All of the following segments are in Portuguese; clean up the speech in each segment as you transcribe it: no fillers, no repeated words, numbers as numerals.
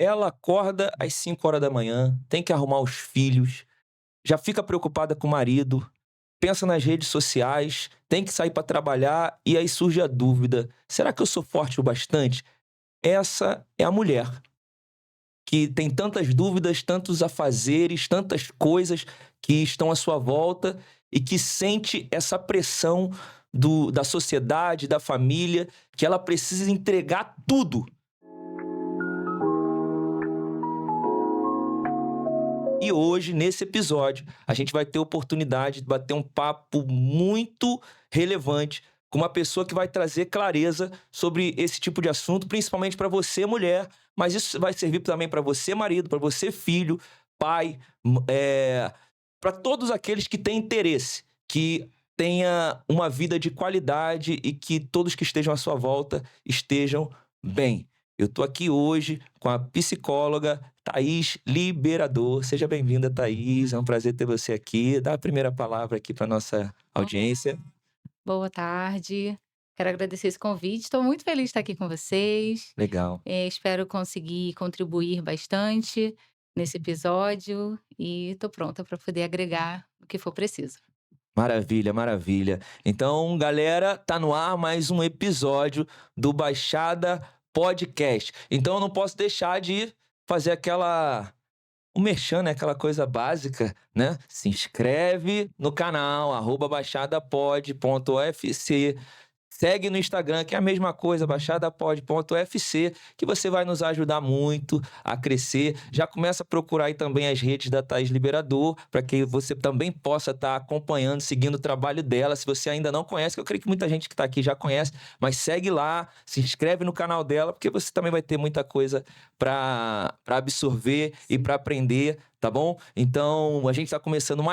Ela acorda às 5 horas da manhã, tem que arrumar os filhos, já fica preocupada com o marido, pensa nas redes sociais, tem que sair para trabalhar e aí surge a dúvida: será que eu sou forte o bastante? Essa é a mulher que tem tantas dúvidas, tantos afazeres, tantas coisas que estão à sua volta e que sente essa pressão da sociedade, da família, que ela precisa entregar tudo. E hoje, nesse episódio, a gente vai ter a oportunidade de bater um papo muito relevante com uma pessoa que vai trazer clareza sobre esse tipo de assunto, principalmente para você, mulher, mas isso vai servir também para você, marido, para você, filho, pai, para todos aqueles que têm interesse, que tenha uma vida de qualidade e que todos que estejam à sua volta estejam bem. Eu tô aqui hoje com a psicóloga Thaís Liberador. Seja bem-vinda, Thaís. É um prazer ter você aqui. Dá a primeira palavra aqui para nossa audiência. Boa tarde. Quero agradecer esse convite. Estou muito feliz de estar aqui com vocês. Legal. Espero conseguir contribuir bastante nesse episódio e estou pronta para poder agregar o que for preciso. Maravilha, maravilha. Então, galera, tá no ar mais um episódio do Baixada Podcast. Então, eu não posso deixar de fazer o merchan, né? Aquela coisa básica, né? Se inscreve no canal, @baixadapod.ufc. Segue no Instagram, que é a mesma coisa, baixadapod.ufc, que você vai nos ajudar muito a crescer. Já começa a procurar aí também as redes da Thaís Liberador, para que você também possa estar acompanhando, seguindo o trabalho dela. Se você ainda não conhece, que eu creio que muita gente que está aqui já conhece, mas segue lá, se inscreve no canal dela, porque você também vai ter muita coisa para absorver e para aprender, tá bom? Então, a gente está começando é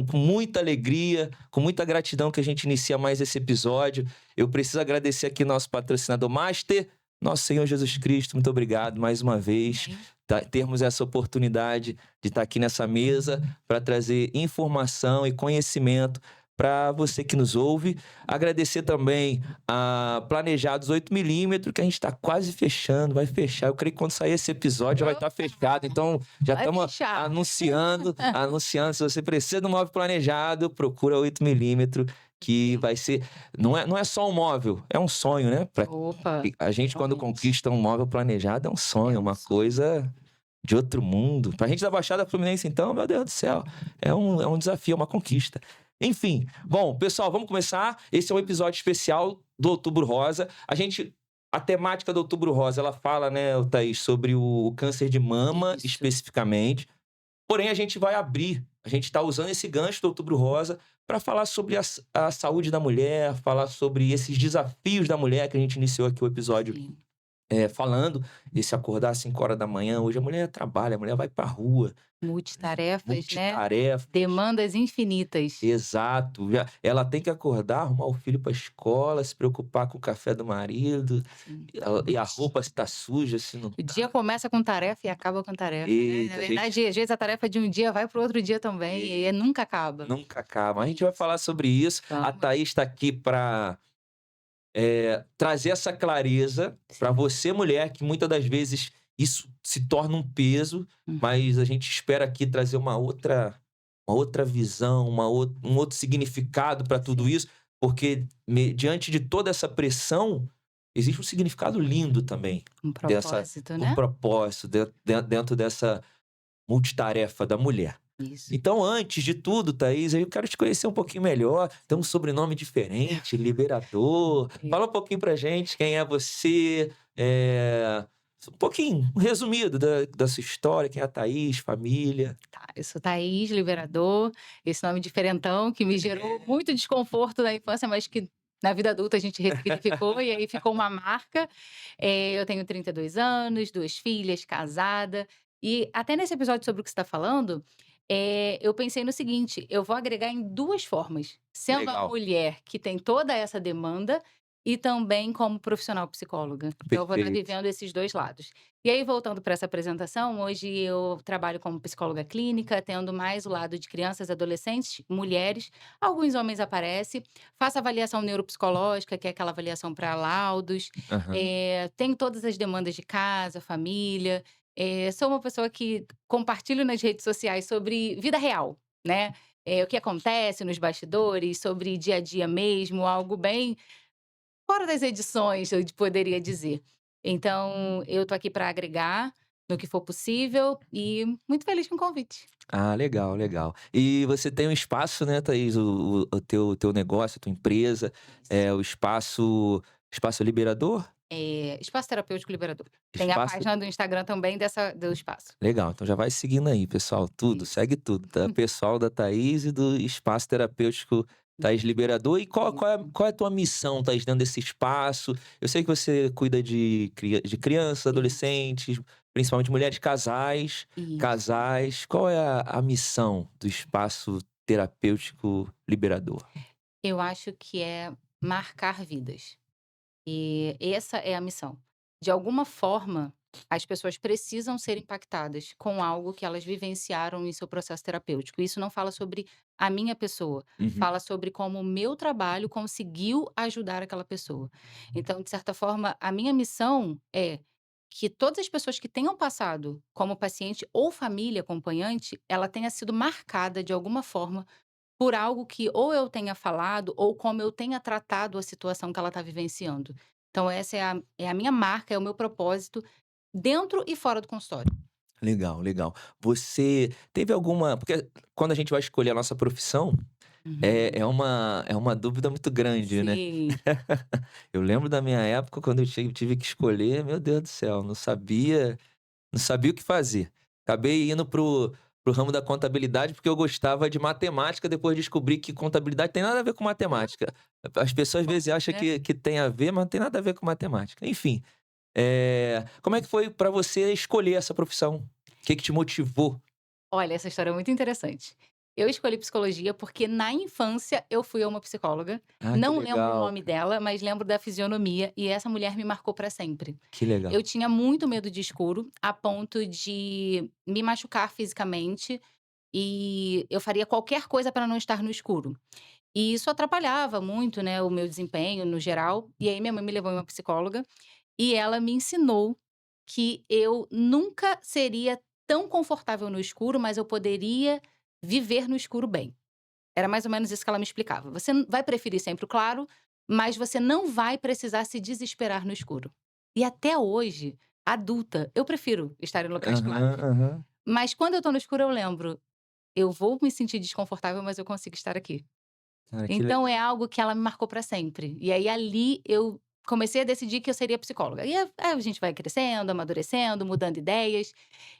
com muita alegria, com muita gratidão que a gente inicia mais esse episódio. Eu preciso agradecer aqui nosso patrocinador Master, nosso Senhor Jesus Cristo. Muito obrigado mais uma vez, Amém. termos essa oportunidade de estar aqui nessa mesa para trazer informação e conhecimento para você que nos ouve. Agradecer também a Planejados 8mm, que a gente está quase fechando, vai fechar. Eu creio que quando sair esse episódio já vai estar fechado. Então, já Vai estamos fechar. anunciando. Se você precisa de um móvel planejado, procura 8mm, que vai ser... Não é só um móvel, é um sonho, né? Opa, A gente, quando realmente. conquista um móvel planejado, é um sonho, É é um uma sonho. coisa de outro mundo. Pra gente da Baixada Fluminense, então, meu Deus do céu, é um desafio, é uma conquista. Enfim, bom, pessoal, vamos começar. Esse é um episódio especial do Outubro Rosa. A temática do Outubro Rosa, ela fala, né, Thaís, sobre o câncer de mama, Isso. especificamente. Porém, a gente está usando esse gancho do Outubro Rosa para falar sobre a saúde da mulher, falar sobre esses desafios da mulher, que a gente iniciou aqui o episódio Sim. falando, esse acordar às 5 horas da manhã. Hoje a mulher trabalha, a mulher vai pra rua, Multitarefas, né? multitarefas. Demandas infinitas. Exato. Ela tem que acordar, arrumar o filho pra escola, se preocupar com o café do marido, Sim. e a roupa se tá suja, se não O dia tá. começa com tarefa e acaba com tarefa, né. Na Eita, a gente verdade, às vezes a tarefa de um dia vai para o outro dia também, e aí nunca acaba. nunca acaba. A gente vai Isso. falar sobre isso. A Vamos. Thaís tá aqui pra trazer essa clareza para Sim. você, mulher, que muitas das vezes isso se torna um peso, Uhum. mas a gente espera aqui trazer uma outra visão, um outro significado para tudo Sim. isso, porque diante de toda essa pressão, existe um significado lindo também, Um dessa propósito, um né. propósito dentro dessa multitarefa da mulher. Isso. Então, antes de tudo, Thaís, eu quero te conhecer um pouquinho melhor. Tem um sobrenome diferente, Liberador. E Fala um pouquinho pra gente quem é você, um pouquinho, um resumido da sua história, quem é a Thaís, família. tá, eu sou Thaís Liberador, esse nome diferentão que me gerou muito desconforto na infância, mas que na vida adulta a gente ressignificou e aí ficou uma marca. Eu tenho 32 anos, 2 filhas, casada, e até nesse episódio sobre o que você está falando, eu pensei no seguinte: eu vou agregar em 2 formas, sendo a Legal. mulher que tem toda essa demanda e também como profissional psicóloga. Então eu vou estar Perfeito. vivendo esses 2 lados. E aí voltando para essa apresentação, hoje eu trabalho como psicóloga clínica, tendo mais o lado de crianças, adolescentes, mulheres, alguns homens aparecem, faço avaliação neuropsicológica, que é aquela avaliação para laudos, Aham. tenho todas as demandas de casa, família, sou uma pessoa que compartilho nas redes sociais sobre vida real, né, o que acontece nos bastidores, sobre dia a dia mesmo, algo bem fora das edições, poderia dizer. Então, eu tô aqui para agregar no que for possível e muito feliz com o convite. Ah, legal, legal. E você tem um espaço, né, Thaís, o teu negócio, a tua empresa, Isso. o espaço liberador? Espaço terapêutico liberador. Tem a Espaço página do Instagram também dessa do espaço. legal, então já vai seguindo aí, pessoal, tudo, Isso. segue tudo, tá? Pessoal da Thaís e do espaço terapêutico Thaís Liberador. E qual é a tua missão, Thaís, dentro desse espaço? Eu sei que você cuida de crianças, Isso, adolescentes, principalmente mulheres, isso. casais. Qual é a missão do espaço terapêutico liberador? Eu acho que é marcar vidas. E essa é a missão. De alguma forma, as pessoas precisam ser impactadas com algo que elas vivenciaram em seu processo terapêutico. Isso não fala sobre a minha pessoa, Uhum. fala sobre como o meu trabalho conseguiu ajudar aquela pessoa. Então, de certa forma, a minha missão é que todas as pessoas que tenham passado como paciente ou família acompanhante, ela tenha sido marcada de alguma forma por algo que ou eu tenha falado ou como eu tenha tratado a situação que ela está vivenciando. Então essa é a minha marca, é o meu propósito, dentro e fora do consultório. Legal, legal. Você teve alguma porque quando a gente vai escolher a nossa profissão, é Uhum. uma dúvida muito grande, né. Sim. Eu lembro da minha época quando eu tive que escolher, meu Deus do céu, não sabia o que fazer. Acabei indo pro ramo da contabilidade, porque eu gostava de matemática, depois descobri que contabilidade tem nada a ver com Ah, matemática. As pessoas às bom, vezes acham né. que tem a ver, mas não tem nada a ver com matemática. Enfim, como é que foi pra você escolher essa profissão? O que que te motivou? Olha, essa história é muito interessante. Eu escolhi psicologia porque na infância eu fui a uma psicóloga, Ah, que não lembro o legal, nome dela, mas lembro da fisionomia e essa mulher me marcou para sempre. que Eu legal. tinha muito medo de escuro, a ponto de me machucar fisicamente. E eu faria qualquer coisa para não estar no escuro. E isso atrapalhava muito, né, o meu desempenho no geral. E aí minha mãe me levou em uma psicóloga e ela me ensinou que eu nunca seria tão confortável no escuro, mas eu poderia viver no escuro bem. Era mais ou menos isso que ela me explicava. Você vai preferir sempre o claro, mas você não vai precisar se desesperar no escuro. E até hoje, adulta, eu prefiro estar em locais Aham, claros. aham. Mas quando eu tô no escuro eu lembro: eu vou me sentir desconfortável, mas eu consigo estar aqui. Cara, Então é algo que ela me marcou para sempre. E aí ali eu comecei a decidir que eu seria psicóloga. E a gente vai crescendo, amadurecendo, mudando ideias.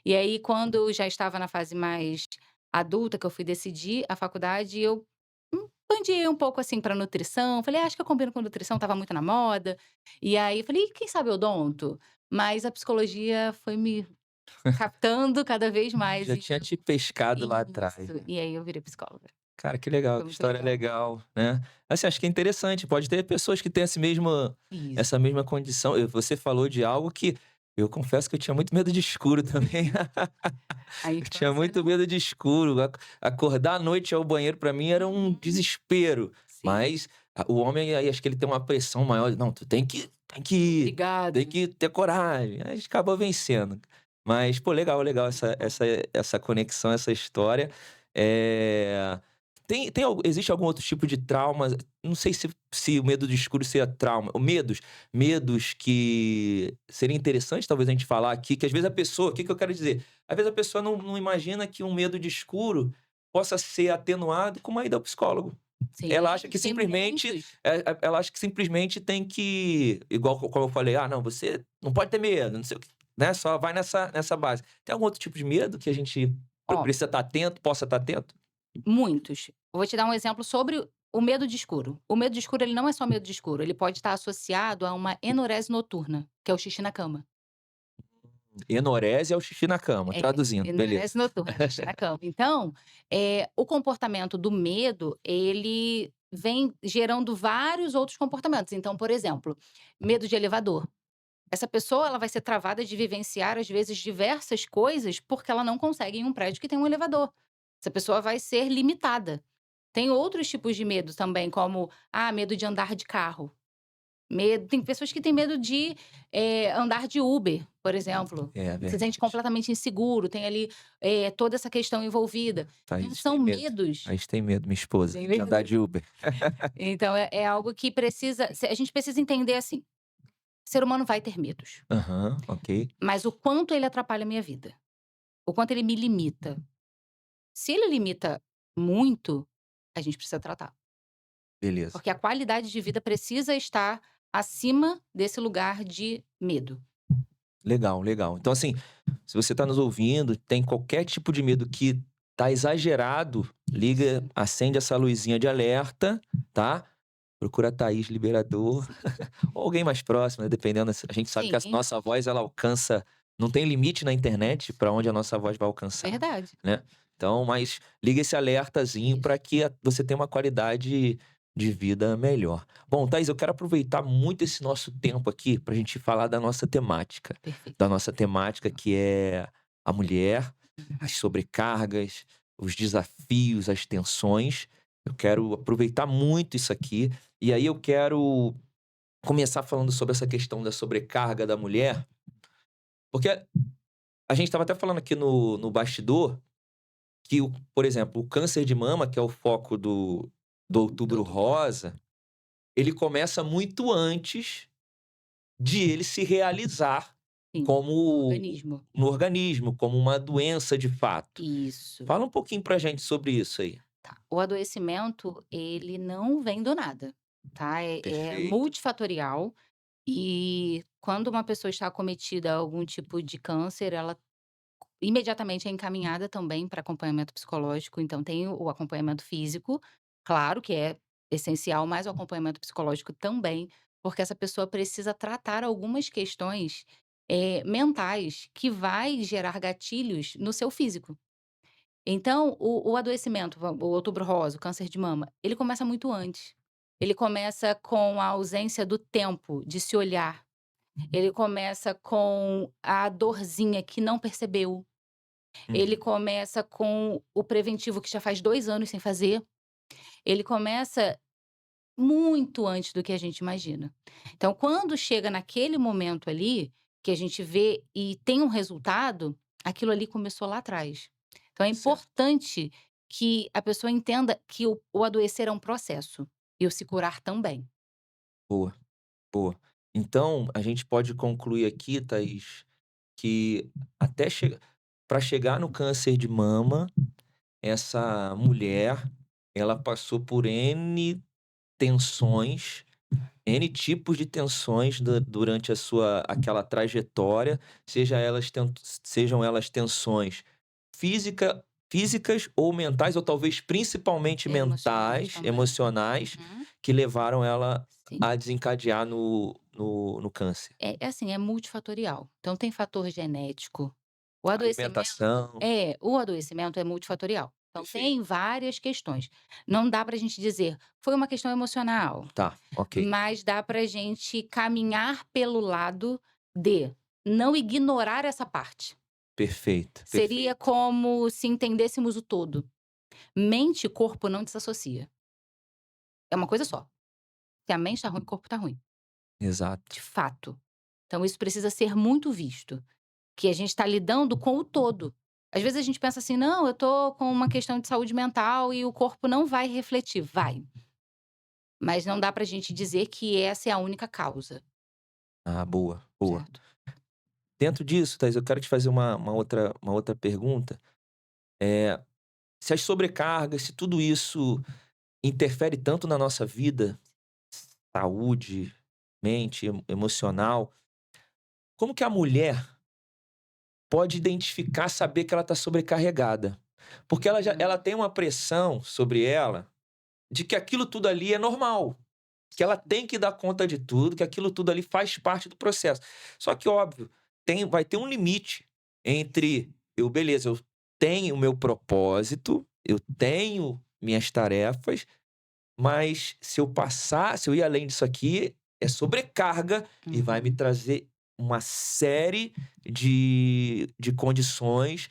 E aí quando eu já estava na fase mais adulta, que eu fui decidir a faculdade, eu bandiei um pouco assim para nutrição. Falei: Acho que eu combino com nutrição", estava muito na moda. E aí falei: "Quem sabe odonto?". Mas a psicologia foi me captando cada vez mais Já e tinha te pescado lá atrás, isso. né. E aí eu virei psicóloga. Cara, que legal, Foi que muito história legal. legal, né. Assim, acho que é interessante, pode ter pessoas que têm Isso. essa mesma condição. Você falou de algo que eu confesso que eu tinha muito medo de escuro também. A Eu tinha infância, muito não? medo de escuro, acordar à noite e ir ao banheiro pra mim era um Uhum. desespero, Sim. mas o homem aí acho que ele tem uma pressão maior, "Não, tu tem que ir, tem Obrigada. que ter coragem", aí a gente acaba vencendo. Mas, pô, legal, legal Muito essa bom. essa essa conexão, essa história. Eh, existe algum outro tipo de trauma, não sei se o medo do escuro seria trauma, ou medos que seria interessante talvez a gente falar aqui, que às vezes a pessoa o que que eu quero dizer? Às vezes a pessoa não imagina que um medo de escuro possa ser atenuado com uma ida ao psicólogo. Ela acha Sim, que tem simplesmente, muitos. ela acha que simplesmente tem que igual como eu falei: "Ah, não, você não pode ter medo, não sei o quê", né, só vai nessa base. Tem algum outro tipo de medo que a gente Ó, precisa estar atento, possa estar atento? muitos. Eu vou te dar um exemplo sobre o medo de escuro. O medo de escuro, ele não é só medo de escuro, ele pode estar associado a uma enurese noturna, que é o xixi na cama. Enurese é o xixi na cama, É, traduzindo, beleza. enurese noturna, xixi na cama. Então, o comportamento do medo, ele vem gerando vários outros comportamentos. Então, por exemplo, medo de elevador. Essa pessoa, ela vai ser travada de vivenciar, às vezes, diversas coisas, porque ela não consegue ir em um prédio que tem um elevador. Essa pessoa vai ser limitada. Tem outros tipos de medo também, como, medo de andar de carro. Tem pessoas que têm medo de, andar de Uber, por exemplo. É Se sente verdade. completamente inseguro, tem ali, toda essa questão envolvida. Então Thaís são tem medo. medos. Thaís tem medo, minha esposa, Tem de andar medo? de Uber. Então é algo que a gente precisa entender assim, o ser humano vai ter medos, Aham, ok. mas o quanto ele atrapalha a minha vida, o quanto ele me limita. Se ele limita muito, a gente precisa tratar, Beleza. porque a qualidade de vida precisa estar acima desse lugar de medo. Legal, legal. Então, assim, se você está nos ouvindo, tem qualquer tipo de medo que tá exagerado, liga, acende essa luzinha de alerta, tá? Procura a Thaís Liberador Sim. ou alguém mais próximo, né? Dependendo. A gente sabe que a Sim, nossa voz, ela alcança. Não tem limite na internet para onde a nossa voz vai alcançar, verdade. né? Então, mas liga esse alertazinho Isso. para que você tenha uma qualidade de vida melhor. Bom, Thaís, eu quero aproveitar muito esse nosso tempo aqui para a gente falar da nossa temática. Da Perfeito. nossa temática que é a mulher, Uhum. as sobrecargas, os desafios, as tensões. Eu quero aproveitar muito isso aqui. E aí eu quero começar falando sobre essa questão da sobrecarga da mulher, porque a gente estava até falando aqui no bastidor que, por exemplo, o câncer de mama, que é o foco do Outubro Tudo bom. Rosa, ele começa muito antes de ele se realizar Sim, no como organismo. no organismo, como uma doença de fato. Isso. Fala um pouquinho pra gente sobre isso aí. Tá. O adoecimento, ele não vem do nada, tá? É Perfeito. multifatorial e quando uma pessoa está acometida a algum tipo de câncer, ela imediatamente é encaminhada também para acompanhamento psicológico. Então tem o acompanhamento físico, claro que é essencial, mas o acompanhamento psicológico também, porque essa pessoa precisa tratar algumas questões, mentais que vai gerar gatilhos no seu físico. Então, o adoecimento, o outubro rosa, o câncer de mama, ele começa muito antes. Ele começa com a ausência do tempo de se olhar. Ele começa com a dorzinha que não percebeu. Ele Uhum. começa com o preventivo que já faz 2 anos sem fazer. Ele começa muito antes do que a gente imagina. Então, quando chega naquele momento ali, que a gente vê e tem um resultado, aquilo ali começou lá atrás. Então é Certo. importante que a pessoa entenda que o adoecer é um processo, e o se curar também. Boa, boa. Então, a gente pode concluir aqui, Thaís, que até para chegar no câncer de mama, essa mulher, ela passou por N tensões, N tipos de tensões durante a sua aquela trajetória, sejam elas tensões física físicas ou mentais, ou talvez principalmente Emocionais mentais, também. emocionais, Uhum. que levaram ela Sim. a desencadear no câncer. É assim, é multifatorial. Então tem fator genético. O adoecimento Alimentação, o adoecimento é multifatorial. Então perfeito. tem várias questões. Não dá pra gente dizer: "Foi uma questão emocional", Tá, ok. mas dá pra gente caminhar pelo lado de não ignorar essa parte. Perfeito, Seria perfeito. como se entendêssemos o todo. Mente e corpo não desassocia. É uma coisa só. Se a mente tá ruim, o corpo tá ruim, Exato. de fato. Então isso precisa ser muito visto. Que a gente está lidando com o todo. Às vezes a gente pensa assim: "Não, eu tô com uma questão de saúde mental e o corpo não vai refletir". Vai, mas não dá pra gente dizer que essa é a única causa, Ah, boa, boa. certo? Dentro disso, Thaís, eu quero te fazer uma outra pergunta. Eh, se as sobrecargas, se tudo isso interfere tanto na nossa vida, saúde, mente, emocional, como que a mulher pode identificar, saber que ela está sobrecarregada? Porque ela Hum, tem uma pressão sobre ela de que aquilo tudo ali é normal, que ela tem que dar conta de tudo, que aquilo tudo ali faz parte do processo. Só que, óbvio, vai ter um limite entre beleza, eu tenho o meu propósito, eu tenho minhas tarefas, mas se eu passar, se eu ir além disso aqui, é sobrecarga e vai me Uhum. trazer uma série de condições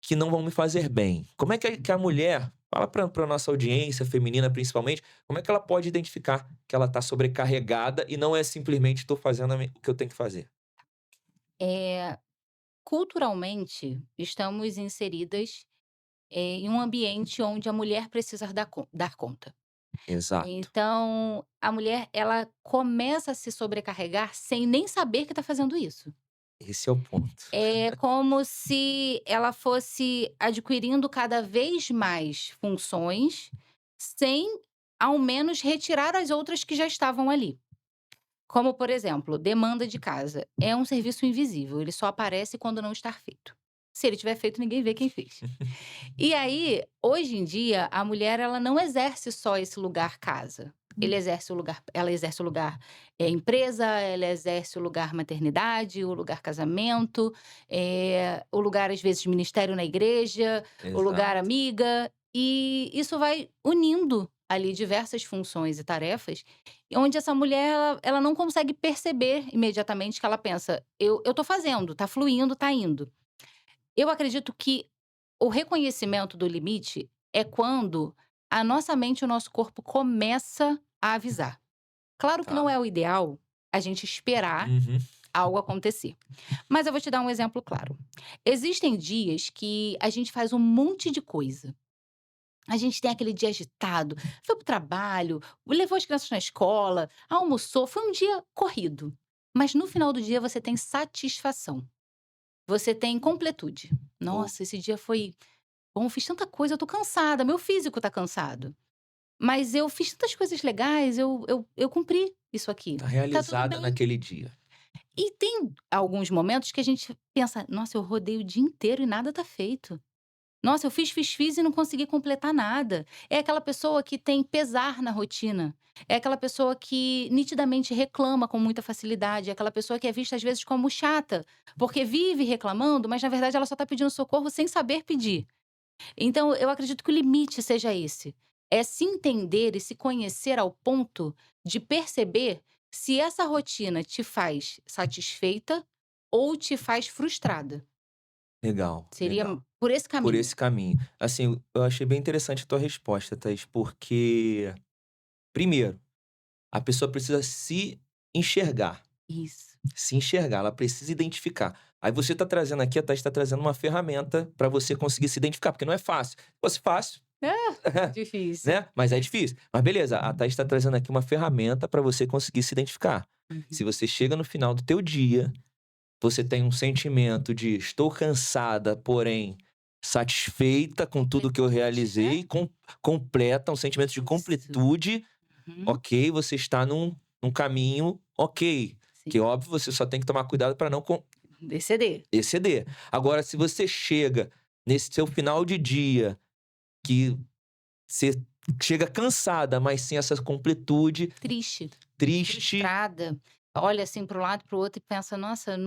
que não vão me fazer bem. Como é que a mulher, fala para a nossa audiência feminina principalmente, como é que ela pode identificar que ela está sobrecarregada e não é simplesmente estou fazendo o que eu tenho que fazer? Eh, Culturalmente, estamos inseridas, em um ambiente onde a mulher precisa dar conta. Exato. Então, a mulher, ela começa a se sobrecarregar sem nem saber que está fazendo isso. Esse é o ponto. É como se ela fosse adquirindo cada vez mais funções, sem, ao menos, retirar as outras que já estavam ali. Como, por exemplo, demanda de casa. É um serviço invisível, ele só aparece quando não está feito. Se ele tiver feito, ninguém vê quem fez. E aí, hoje em dia, a mulher, ela não exerce só esse lugar casa. Ela exerce o lugar, empresa, ela exerce o lugar maternidade, o lugar casamento, o lugar, às vezes, ministério na igreja, o lugar Exato. amiga, e isso vai unindo ali diversas funções e tarefas, onde essa mulher, ela não consegue perceber imediatamente, que ela pensa: "Eu tô fazendo, tá fluindo, tá indo". Eu acredito que o reconhecimento do limite é quando a nossa mente e o nosso corpo começa a avisar. Claro que não Tá. é o ideal a gente esperar Uhum. algo acontecer, mas eu vou te dar um exemplo claro. Existem dias que a gente faz um monte de coisa. A gente tem aquele dia agitado, foi para o trabalho, levou as crianças na escola, almoçou, foi um dia corrido. Mas no final do dia você tem satisfação, você tem completude. Boa. "Nossa, esse dia foi bom, fiz tanta coisa, eu tô cansada, meu físico tá cansado. Mas eu fiz tantas coisas legais, eu cumpri isso aqui, Tá tá tudo realizada bem". naquele dia. E tem alguns momentos que a gente pensa: "Nossa, eu rodei o dia inteiro e nada tá feito. Nossa, eu fiz e não consegui completar nada". É aquela pessoa que tem pesar na rotina, é aquela pessoa que nitidamente reclama com muita facilidade, é aquela pessoa que é vista às vezes como chata, porque vive reclamando, mas na verdade ela só tá pedindo socorro sem saber pedir. Então, eu acredito que o limite seja esse. É se entender e se conhecer ao ponto de perceber se essa rotina te faz satisfeita ou te faz frustrada. Legal, Seria legal. por esse Por caminho. esse caminho. Assim, eu achei bem interessante a tua resposta, Thaís, porque, primeiro, a pessoa precisa se enxergar. Isso. Se enxergar, ela precisa identificar. Aí você tá trazendo aqui, a Thaís tá trazendo uma ferramenta para você conseguir se identificar, porque não é fácil. Se fosse fácil, Ah, difícil. né, mas é difícil. Mas beleza, a Thaís tá trazendo aqui uma ferramenta para você conseguir se identificar. Uhum. Se você chega no final do teu dia, você tem um sentimento de: "Estou cansada, porém satisfeita com tudo que eu Completude, né? realizei", completa, um sentimento de Isso. completude. Uhum. Ok, você está num caminho ok, que Sim. óbvio você só tem que tomar cuidado para não DCD. exceder. Agora, se você chega nesse seu final de dia, que você chega cansada, mas sem essa completude, Triste, triste. frustrada, olha assim para o lado, para o outro e pensa: "Nossa,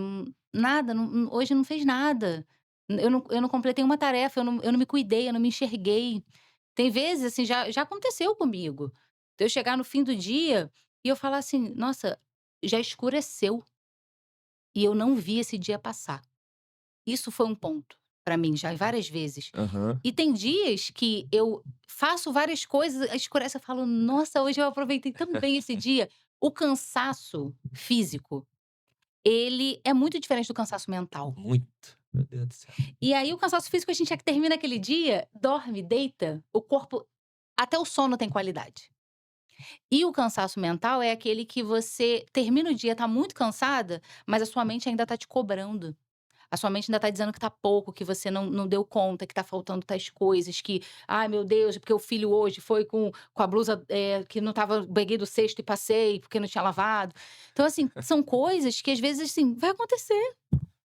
nada, hoje não fez nada. Eu não completei uma tarefa, eu não me cuidei, eu não me enxerguei". Tem vezes, assim, já aconteceu comigo, de eu chegar no fim do dia e eu falar assim: "Nossa, já escureceu e eu não vi esse dia passar". Isso foi um ponto para mim já várias vezes. Aham. E tem dias que eu faço várias coisas, escurece, eu falo: "Nossa, hoje eu aproveitei tão bem esse dia". O cansaço físico, ele é muito diferente do cansaço mental. Muito. Meu Deus do céu. E aí o cansaço físico a gente é que termina aquele dia, dorme, deita, o corpo, até o sono tem qualidade. E o cansaço mental é aquele que você termina o dia, tá muito cansada, mas a sua mente ainda tá te cobrando. A sua mente ainda tá dizendo que tá pouco, que você não deu conta, que tá faltando tais coisas, que: "Ai, meu Deus, porque o filho hoje foi com a blusa, que não estava, peguei do cesto e passei, porque não tinha lavado". Então, assim, são coisas que às vezes, assim, vai acontecer,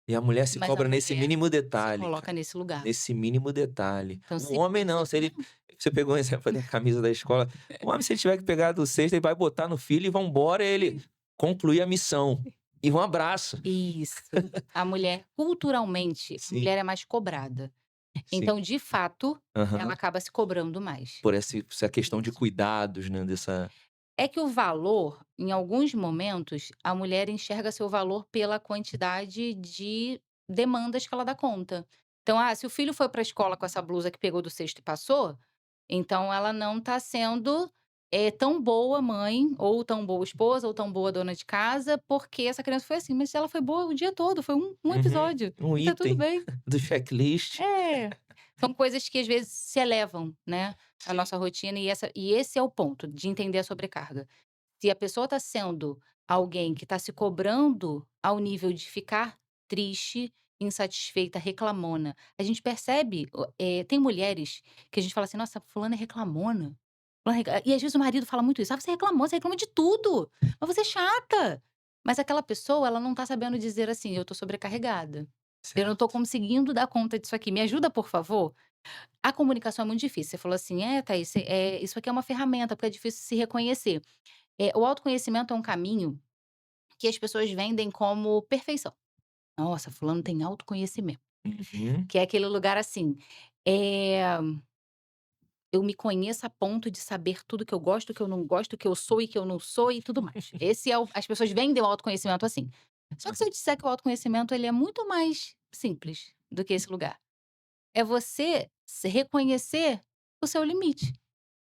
E a mulher se mas a cobra nesse mulher mínimo se detalhe, coloca cara. nesse lugar. Nesse mínimo detalhe. Então O se homem não, se ele exatamente. você pegou um exemplo da camisa da escola. O homem, se ele tiver que pegar do cesto, ele vai botar no filho e vambora, ele concluir a missão. E um abraço. Isso. A mulher, culturalmente, a Sim. mulher é mais cobrada. sim. Então, de fato, ela Aham. acaba se cobrando mais. Por essa questão de Isso. cuidados, né, dessa É que o valor, em alguns momentos, a mulher enxerga seu valor pela quantidade de demandas que ela dá conta. Então, se o filho foi para a escola com essa blusa que pegou do cesto e passou, então ela não está sendo, tão boa mãe, ou tão boa esposa, ou tão boa dona de casa, porque essa criança foi assim. Mas ela foi boa o dia todo, foi um uhum, episódio, um e tá tudo item bem. do checklist. É. São coisas que às vezes se elevam, né, a Sim. nossa rotina e esse é o ponto de entender a sobrecarga. Se a pessoa está sendo alguém que está se cobrando ao nível de ficar triste, insatisfeita, reclamona, a gente percebe, tem mulheres que a gente fala assim: "Nossa, fulana é reclamona, e às vezes o marido fala muito isso: "Ah, você reclamou, você reclama de tudo, mas você é chata". Mas aquela pessoa, ela não está sabendo dizer assim: "Eu estou sobrecarregada, eu não estou Certo. conseguindo dar conta disso aqui, me ajuda por favor". A comunicação é muito difícil, você falou assim: "É, Thaís, isso aqui é uma ferramenta, porque é difícil se reconhecer". O autoconhecimento é um caminho que as pessoas vendem como perfeição. "Nossa, fulano tem autoconhecimento", Uhum. que é aquele lugar assim, eh, eu me conheço a ponto de saber tudo que eu gosto, que eu não gosto, que eu sou e que eu não sou e tudo mais. Esse é o as pessoas vendem o autoconhecimento assim. Só que se eu disser que o autoconhecimento ele é muito mais simples do que esse lugar. É você se reconhecer o seu limite.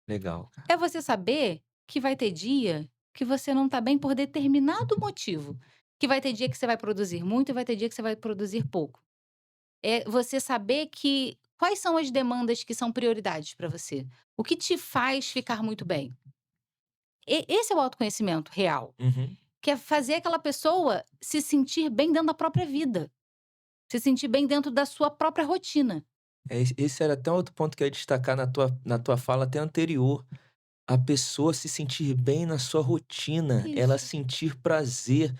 Legal, cara. É você saber que vai ter dia que você não tá bem por determinado motivo. Que vai ter dia que você vai produzir muito e vai ter dia que você vai produzir pouco. É você saber que quais são as demandas que são prioridades para você. O que te faz ficar muito bem. Esse é o autoconhecimento real, Uhum. que é fazer aquela pessoa se sentir bem dentro da própria vida, se sentir bem dentro da sua própria rotina. Esse era até outro ponto que eu ia destacar na tua fala até anterior. A pessoa se sentir bem na sua rotina, ela Isso, sentir prazer,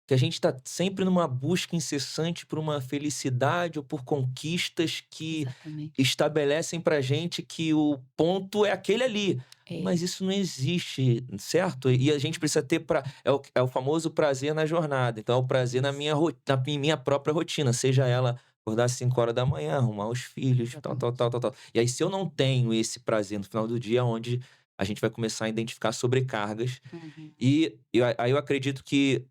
que a gente está sempre numa busca incessante por uma felicidade ou por conquistas que exatamente. estabelecem pra gente que o ponto é aquele ali, É, mas isso não existe, certo? E a gente precisa ter é o famoso prazer na jornada, então é o prazer na isso, minha própria rotina, seja ela acordar às 5 horas da manhã, arrumar os filhos, tal, tal, exatamente. tal, tal, tal. E aí se eu não tenho esse prazer no final do dia, onde a gente vai começar a identificar sobrecargas, Uhum. e aí eu acredito que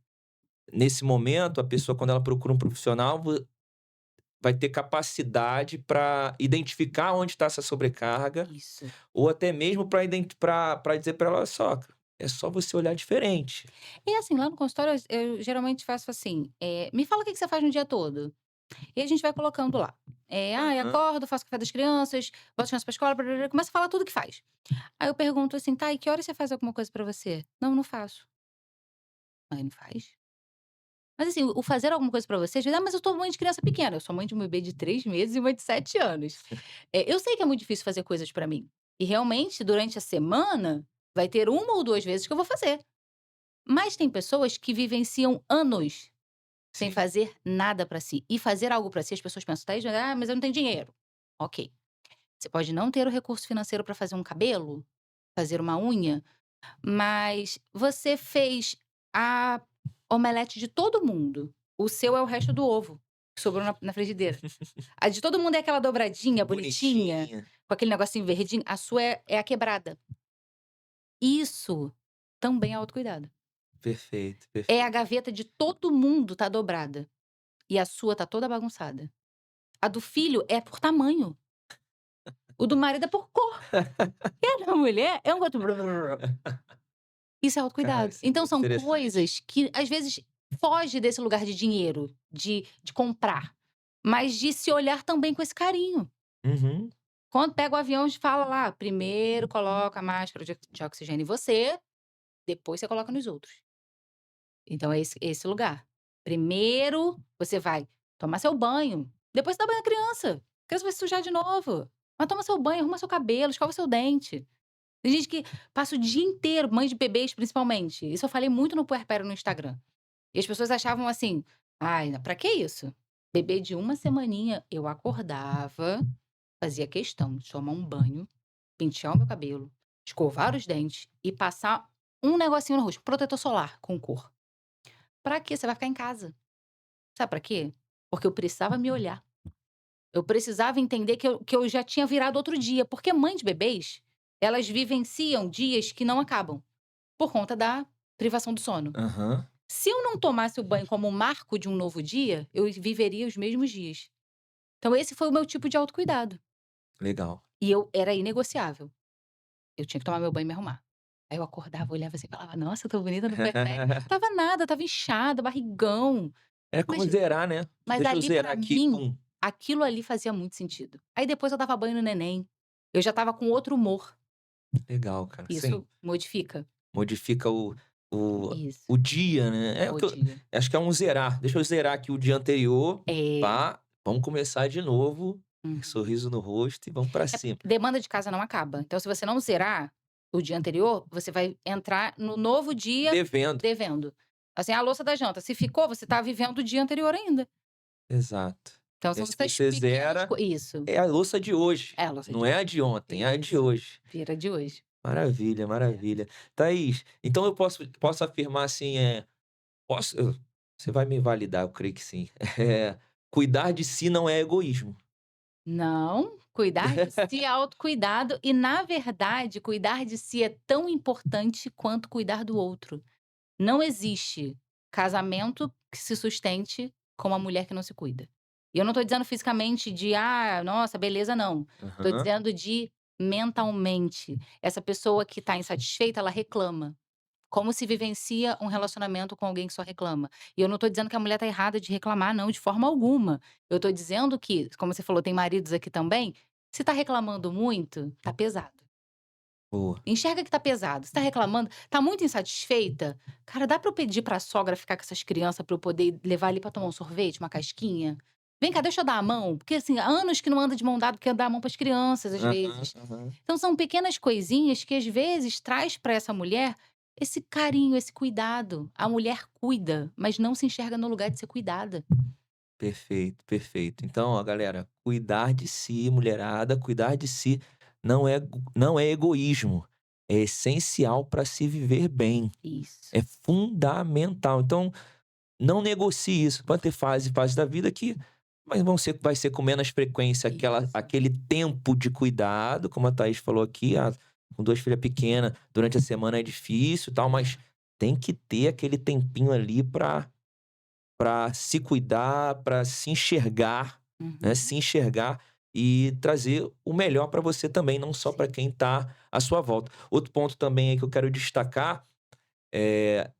nesse momento, a pessoa, quando ela procura um profissional, vai ter capacidade para identificar onde está essa sobrecarga, Isso. ou até mesmo para dizer para ela: "Olha só, cara, é só você olhar diferente". E assim, lá no consultório eu geralmente faço assim, me fala o que que você faz no dia todo. E a gente vai colocando lá. Eu Aham. acordo, faço o café das crianças, boto as crianças pra escola, blá começa a falar tudo que faz. Aí eu pergunto assim: "Tá, e que horas você faz alguma coisa pra você?". "Não, não faço". Aí não faz? Mas assim, o fazer alguma coisa pra você, às vezes: mas eu tô mãe de criança pequena". Eu sou mãe de um bebê de 3 meses e uma de 7 anos. Eu sei que é muito difícil fazer coisas pra mim. E realmente, durante a semana, vai ter uma ou 2 vezes que eu vou fazer. Mas tem pessoas que vivenciam anos sem Sim. fazer nada pra si. E fazer algo pra si, as pessoas pensam: "Thaís, mas eu não tenho dinheiro". Ok. Você pode não ter o recurso financeiro pra fazer um cabelo, fazer uma unha, mas você fez a omelete de todo mundo. O seu é o resto do ovo que sobrou na frigideira. A de todo mundo é aquela dobradinha, bonitinha, Bonitinha. com aquele negocinho verdinho. A sua é a quebrada. Isso também é autocuidado. Perfeito, É a perfeito. gaveta de todo mundo tá dobrada, e a sua tá toda bagunçada. A do filho é por tamanho, o do marido é por cor, e a da mulher é um outro isso é Cara, autocuidado. isso é Então muito são interessante. coisas que, às vezes, foge desse lugar de dinheiro, de comprar, mas de se olhar também com esse carinho. Uhum. Quando pega o avião, a gente fala lá: "Primeiro coloca a máscara de oxigênio em você, depois você coloca nos outros". Então é esse lugar. Primeiro você vai tomar seu banho, depois você dá banho à criança. A criança vai se sujar de novo. Mas toma seu banho, arruma seu cabelo, escova seu dente. Tem gente que passa o dia inteiro, mães de bebês principalmente, isso eu falei muito no puerpério no Instagram. E as pessoas achavam assim: "Ai, pra que isso?". Bebê de uma semaninha, eu acordava, fazia questão de tomar um banho, pentear o meu cabelo, escovar os dentes e passar um negocinho no rosto, protetor solar com cor. Pra quê? Você vai ficar em casa. Sabe pra quê? Porque eu precisava me olhar. Eu precisava entender que eu já tinha virado outro dia, porque mãe de bebês, elas vivenciam dias que não acabam, por conta da privação do sono. Aham. Se eu não tomasse o banho como um marco de um novo dia, eu viveria os mesmos dias. Então esse foi o meu tipo de autocuidado. Legal. E eu era inegociável. Eu tinha que tomar meu banho e me arrumar. Aí eu acordava, olhava assim e falava: "Nossa, eu tô bonita no perfect". Tava nada, tava inchada, barrigão. É como Mas zerar, né. mas Deixa eu ali zerar pra aqui, mim, pum. aquilo ali fazia muito sentido. Aí depois eu dava banho no neném, eu já estava com outro humor. Legal, cara. Sim, Isso modifica. modifica o Isso, o dia, né. É o o que eu dia. acho que é um zerar. Deixa eu zerar aqui o dia anterior, É. pá, vamos começar de novo, Uhum. sorriso no rosto e vamos pra É cima. porque demanda de casa não acaba. Então se você não zerar o dia anterior, você vai entrar no novo dia Devendo. devendo. Assim, a louça da janta, se ficou, você tá vivendo o dia anterior ainda. Exato. Então E aí são se essas você pequenas zera, co isso. é a louça de hoje, É a louça não de é hoje. a de ontem, é a de Isso. hoje. Vira de hoje. Maravilha, É. maravilha. Thaís, então eu posso afirmar assim, você vai me validar, eu creio que sim. Cuidar de si não é egoísmo. Não, cuidar de si é autocuidado e, na verdade, cuidar de si é tão importante quanto cuidar do outro. Não existe casamento que se sustente com uma mulher que não se cuida. E eu não tô dizendo fisicamente de: "Ah, nossa, beleza", não. Tô Aham. dizendo de mentalmente. Essa pessoa que tá insatisfeita, ela reclama. Como se vivencia um relacionamento com alguém que só reclama. E eu não tô dizendo que a mulher tá errada de reclamar, não, de forma alguma. Eu tô dizendo que, como você falou, tem maridos aqui também, se tá reclamando muito, tá pesado. Boa. Enxerga que tá pesado. Se tá reclamando, tá muito insatisfeita, cara, dá pra eu pedir pra sogra ficar com essas crianças pra eu poder levar ali pra tomar um sorvete, uma casquinha? Vem cá, deixa eu dar a mão, porque assim, há anos que não anda de mão dada, porque dar a mão para as crianças, às Aham, vezes. aham. Então são pequenas coisinhas que às vezes traz pra essa mulher esse carinho, esse cuidado. A mulher cuida, mas não se enxerga no lugar de ser cuidada. Perfeito, perfeito. Então, ó, galera, cuidar de si, mulherada, cuidar de si não é egoísmo, é essencial para se viver bem, Isso. é fundamental. Então, não negocie isso. Vai ter fases da vida que vai ser com menos frequência Isso. aquele tempo de cuidado, como a Thaís falou aqui, com 2 filhas pequenas, durante a semana é difícil e tal, mas tem que ter aquele tempinho ali para se cuidar, para se enxergar, né, Uhum. se enxergar e trazer o melhor para você também, não só para Sim. quem tá à sua volta. Outro ponto também aí que eu quero destacar, eh,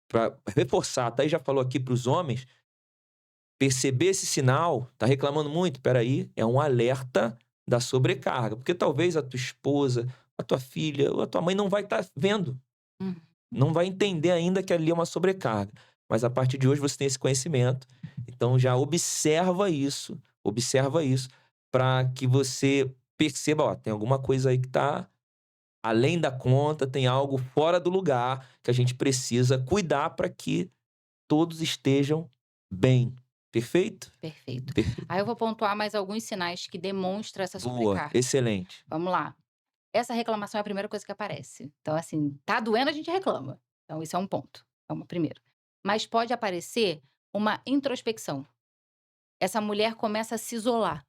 pra reforçar, a Thaís já falou aqui para os homens, perceber esse sinal, tá reclamando muito? Espera aí, é um alerta da sobrecarga, porque talvez a tua esposa, a tua filha ou a tua mãe não vai estar vendo, Uhum. não vai entender ainda que ali é uma sobrecarga. Mas a partir de hoje você tem esse conhecimento, então já observa isso, para que você perceba, ó, tem alguma coisa aí que tá além da conta, tem algo fora do lugar que a gente precisa cuidar para que todos estejam bem. Perfeito? Perfeito. Perfeito. Aí eu vou pontuar mais alguns sinais que demonstram essa Boa, sobrecarga. excelente. Vamos lá. Essa reclamação é a primeira coisa que aparece. Então, assim, tá doendo, a gente reclama. Então, isso é um ponto. É uma primeiro. Mas pode aparecer uma introspecção. Essa mulher começa a se isolar.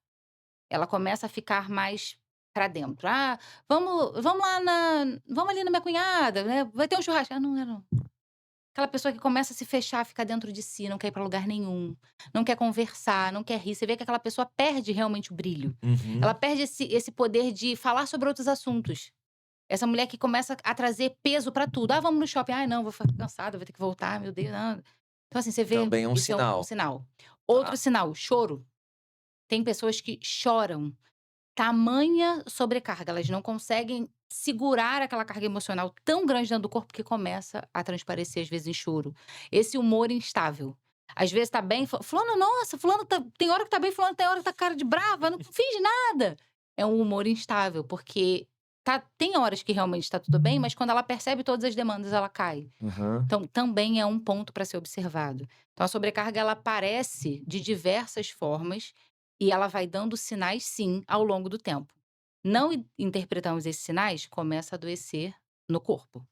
Ela começa a ficar mais pra dentro. "Ah, vamos ali na minha cunhada, né, vai ter um churrasco". "Ah, não, não, não". Aquela pessoa que começa a se fechar, ficar dentro de si, não quer ir pra lugar nenhum, não quer conversar, não quer rir. Você vê que aquela pessoa perde realmente o brilho. Ela Uhum. perde esse poder de falar sobre outros assuntos. Essa mulher que começa a trazer peso pra tudo. "Ah, vamos no shopping". "Ai, não, vou ficar cansada, vou ter que voltar, meu Deus, não". Então, assim, você vê, Também é um isso é um sinal, sinal. Outro tá. sinal, choro. Tem pessoas que choram. Tamanha sobrecarga, elas não conseguem segurar aquela carga emocional tão grande dentro do corpo que começa a transparecer, às vezes, em choro. Esse humor instável. Às vezes tá bem, fulano, nossa, fulano tá tem hora que tá bem, fulano tem hora que tá com cara de brava, não finge nada. É um humor instável, porque tem horas que realmente tá tudo bem, mas quando ela percebe todas as demandas, ela cai. Aham. Então, também é um ponto para ser observado. Então, a sobrecarga ela aparece de diversas formas e ela vai dando sinais, sim, ao longo do tempo. Não interpretamos esses sinais, começa a adoecer no corpo.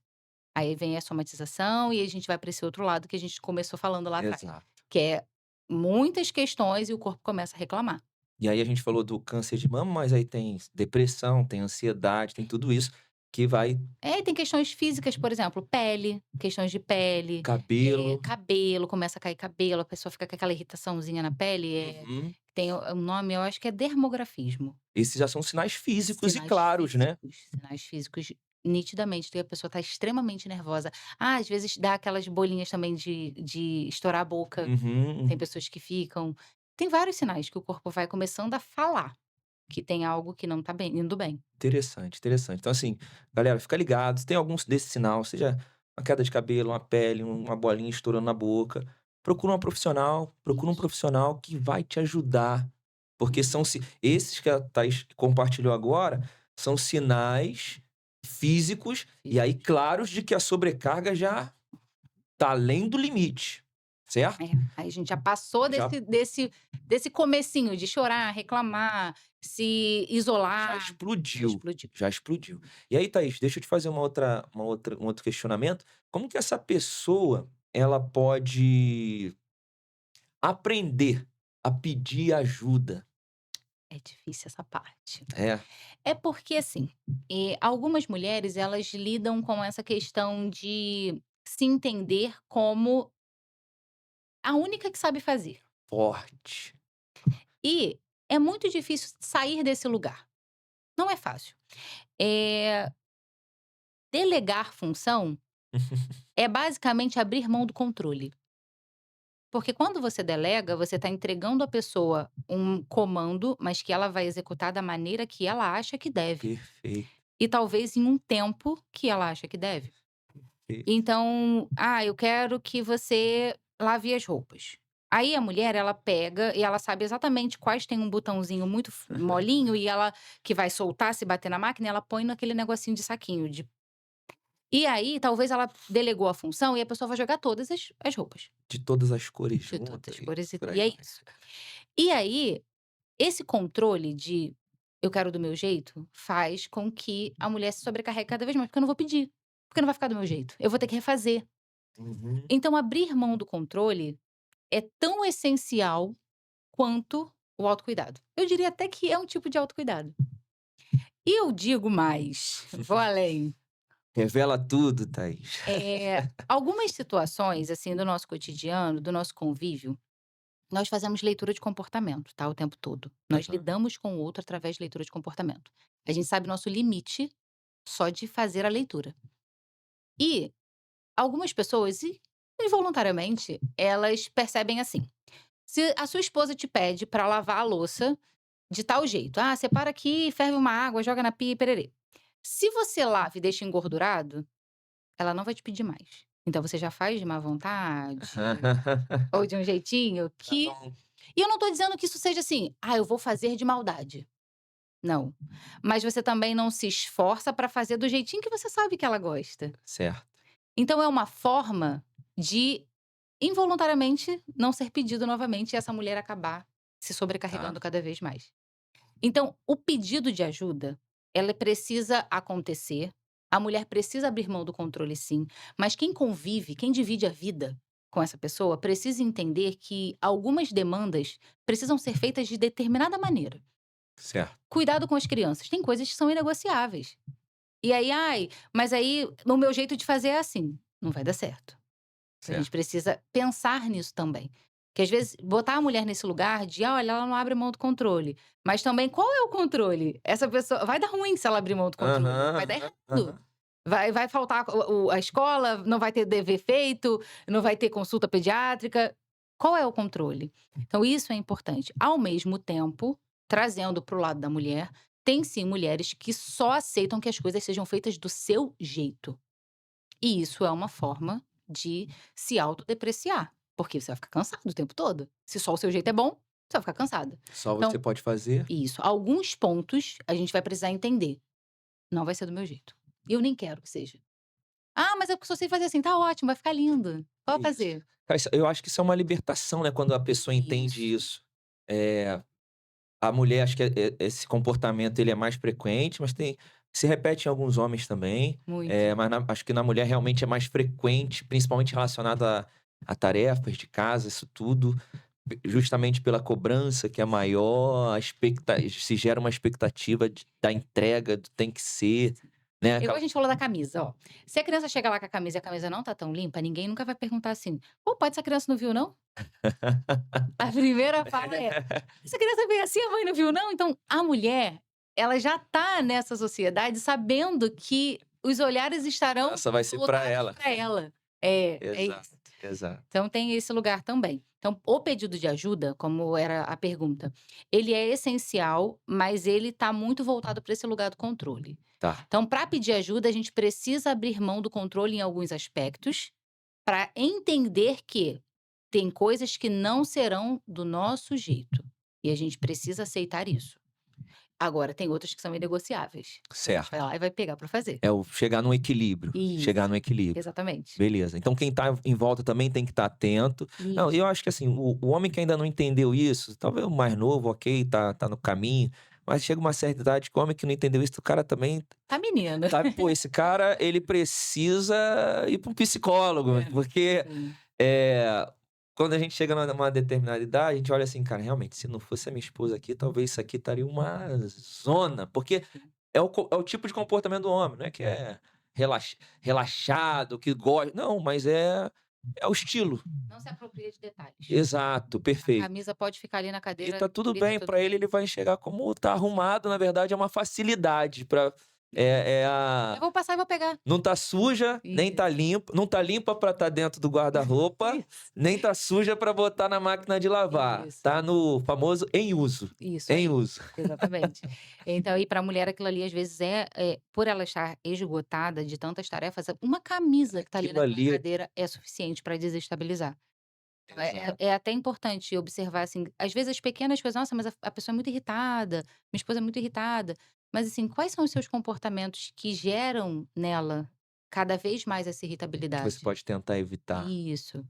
Aí vem a somatização e a gente vai para esse outro lado que a gente começou falando lá atrás, Exato. que é muitas questões e o corpo começa a reclamar. E aí a gente falou do câncer de mama, mas aí tem depressão, tem ansiedade, tem tudo isso que vai É, e tem questões físicas, por exemplo, pele, questões de pele, cabelo. cabelo, começa a cair cabelo, a pessoa fica com aquela irritaçãozinha na pele, Uhum. tem o nome, eu acho que é dermografismo. Esses já são sinais físicos e Sinais claros, né? físicos, sinais físicos nitidamente que a pessoa está extremamente nervosa. Ah, às vezes dá aquelas bolinhas também de estourar a boca, Uhum, tem uhum. pessoas que ficam. Tem vários sinais que o corpo vai começando a falar que tem algo que não tá bem indo bem. Interessante, interessante. Então, assim, galera, fica ligado. Se tem alguns desse sinal, seja uma queda de cabelo, uma pele, uma bolinha estourando na boca, procura um Isso, profissional que vai te ajudar. Porque esses que a Thaís compartilhou agora são sinais físicos e aí físicos. claros de que a sobrecarga já tá além do limite, É, certo? aí a gente já passou Já desse comecinho de chorar, reclamar, se já isolar, já explodiu, explodiu. já explodiu. E aí, Thaís, deixa eu te fazer um outro questionamento. Como que essa pessoa, ela pode aprender a pedir ajuda? É difícil essa parte. É, É porque, assim, algumas mulheres elas lidam com essa questão de se entender como a única que sabe fazer. forte. E é muito difícil sair desse lugar. Não é fácil. Eh, Delegar função é basicamente abrir mão do controle. Porque quando você delega, você está entregando à pessoa um comando, mas que ela vai executar da maneira que ela acha que deve. Perfeito, E talvez em um tempo que ela acha que deve. perfeito. Então, eu quero que você lave as roupas. Aí a mulher, ela pega e ela sabe exatamente quais tem um botãozinho muito molinho e ela que vai soltar se bater na máquina, ela põe naquele negocinho de saquinho de. E aí, talvez ela delegou a função e a pessoa vai jogar todas as roupas, De todas as cores de todas juntas as e cores por e aí é vai. isso. E aí, esse controle de eu quero do meu jeito, faz com que a mulher se sobrecarregue cada vez mais, porque eu não vou pedir, porque não vai ficar do meu jeito, eu vou ter que refazer. Uhum. Então abrir mão do controle é tão essencial quanto o autocuidado. Eu diria até que é um tipo de autocuidado. E eu digo mais, vou além. Revela tudo, Thaís. Algumas situações, assim, do nosso cotidiano, do nosso convívio, nós fazemos leitura de comportamento, tá, o tempo todo. Nós Aham. lidamos com o outro através de leitura de comportamento. A gente sabe nosso limite só de fazer a leitura. E algumas pessoas, involuntariamente, elas percebem assim: se a sua esposa te pede para lavar a louça de tal jeito, separa aqui, ferve uma água, joga na pia e pererê. Se você lava e deixa engordurado, ela não vai te pedir mais. Então você já faz de má vontade ou de um jeitinho que. Não. E eu não tô dizendo que isso seja assim: eu vou fazer de maldade. Não. Mas você também não se esforça para fazer do jeitinho que você sabe que ela gosta. Certo. Então é uma forma de, involuntariamente, não ser pedido novamente e essa mulher acabar se sobrecarregando Tá. cada vez mais. Então, o pedido de ajuda, ela precisa acontecer, a mulher precisa abrir mão do controle sim, mas quem convive, quem divide a vida com essa pessoa, precisa entender que algumas demandas precisam ser feitas de determinada maneira. Certo, Cuidado com as crianças, tem coisas que são inegociáveis. E aí, mas aí o meu jeito de fazer é assim, não vai dar certo. A gente certo. precisa pensar nisso também. Que às vezes botar a mulher nesse lugar de: olha, ela não abre mão do controle", mas também qual é o controle? Essa pessoa vai dar ruim se ela abrir mão do controle, vai Aham, dar aham, errado. aham. Vai faltar a escola, não vai ter dever feito, não vai ter consulta pediátrica. Qual é o controle? Então isso é importante. Ao mesmo tempo, trazendo para o lado da mulher, tem sim mulheres que só aceitam que as coisas sejam feitas do seu jeito. E isso é uma forma de se autodepreciar, porque você vai ficar cansado o tempo todo. Se só o seu jeito é bom, você vai ficar cansada. Só você Então, pode fazer. isso, alguns pontos a gente vai precisar entender. Não vai ser do meu jeito. E eu nem quero que seja. Mas é porque eu só sei fazer assim, tá ótimo, vai ficar lindo. É Pode isso. fazer. Cara, eu acho que isso é uma libertação, né, quando a pessoa entende Isso, isso. Eh, a mulher, acho que esse comportamento ele é mais frequente, mas se repete em alguns homens também, muito. mas acho que na mulher realmente é mais frequente, principalmente relacionado a tarefas de casa, isso tudo. justamente pela cobrança que é maior, se gera uma expectativa da entrega, tem que ser, né? Igual a gente falou da camisa, ó. Se a criança chega lá com a camisa e a camisa não tá tão limpa, ninguém nunca vai perguntar assim: "Pô, pai, essa criança não viu não?". A primeira fala é: "Essa criança veio assim, a mãe não viu não?". Então, a mulher, ela já tá nessa sociedade sabendo que os olhares estarão Nossa, vai ser para voltados ela. para ela. É Exato, isso. exato. Então tem esse lugar também. Então, o pedido de ajuda, como era a pergunta, ele é essencial, mas ele está muito voltado para esse lugar do controle. Tá. Então, para pedir ajuda, a gente precisa abrir mão do controle em alguns aspectos, para entender que tem coisas que não serão do nosso jeito. E a gente precisa aceitar isso. Agora, tem outras que são inegociáveis. Que a gente vai Certo. lá e vai pegar para fazer. É o chegar num equilíbrio. Chegar Isso, no equilíbrio. exatamente. Beleza. Então quem tá em volta também tem que estar atento. Não, Isso. eu acho que assim, o homem que ainda não entendeu isso, talvez o mais novo, ok, tá no caminho, mas chega uma certa idade que o homem que não entendeu isso, o cara também Tá, menina. tá, pô, esse cara, ele precisa ir para um psicólogo, É, porque sim. é, quando a gente chega numa determinada idade, a gente olha assim, cara, realmente, se não fosse a minha esposa aqui, talvez isso aqui estaria uma zona, porque é o tipo de comportamento do homem, não é que é relaxado, que gosta. Não, mas é o estilo. Não se apropria de detalhes. Exato, A perfeito. camisa pode ficar ali na E cadeira tá tudo e tá bem, tudo pra ele, bem. ele vai enxergar como tá arrumado, na verdade é uma facilidade para é Eu a vou passar e vou pegar. não tá suja, nem Isso. tá limpa, não tá limpa pra estar dentro do guarda-roupa, Isso. nem tá suja pra botar na máquina de lavar. Isso. Tá no famoso em uso, Isso em aí. uso. Exatamente. Então, e para a mulher aquilo ali, às vezes, por ela estar esgotada de tantas tarefas, uma camisa que tá ali Aquilo naquela ali cadeira é suficiente para desestabilizar. exato. É até importante observar, assim, às vezes as pequenas coisas: "Nossa, mas a pessoa é muito irritada, minha esposa é muito irritada". Mas, assim, quais são os seus comportamentos que geram nela cada vez mais essa Que você irritabilidade? pode tentar evitar. Isso.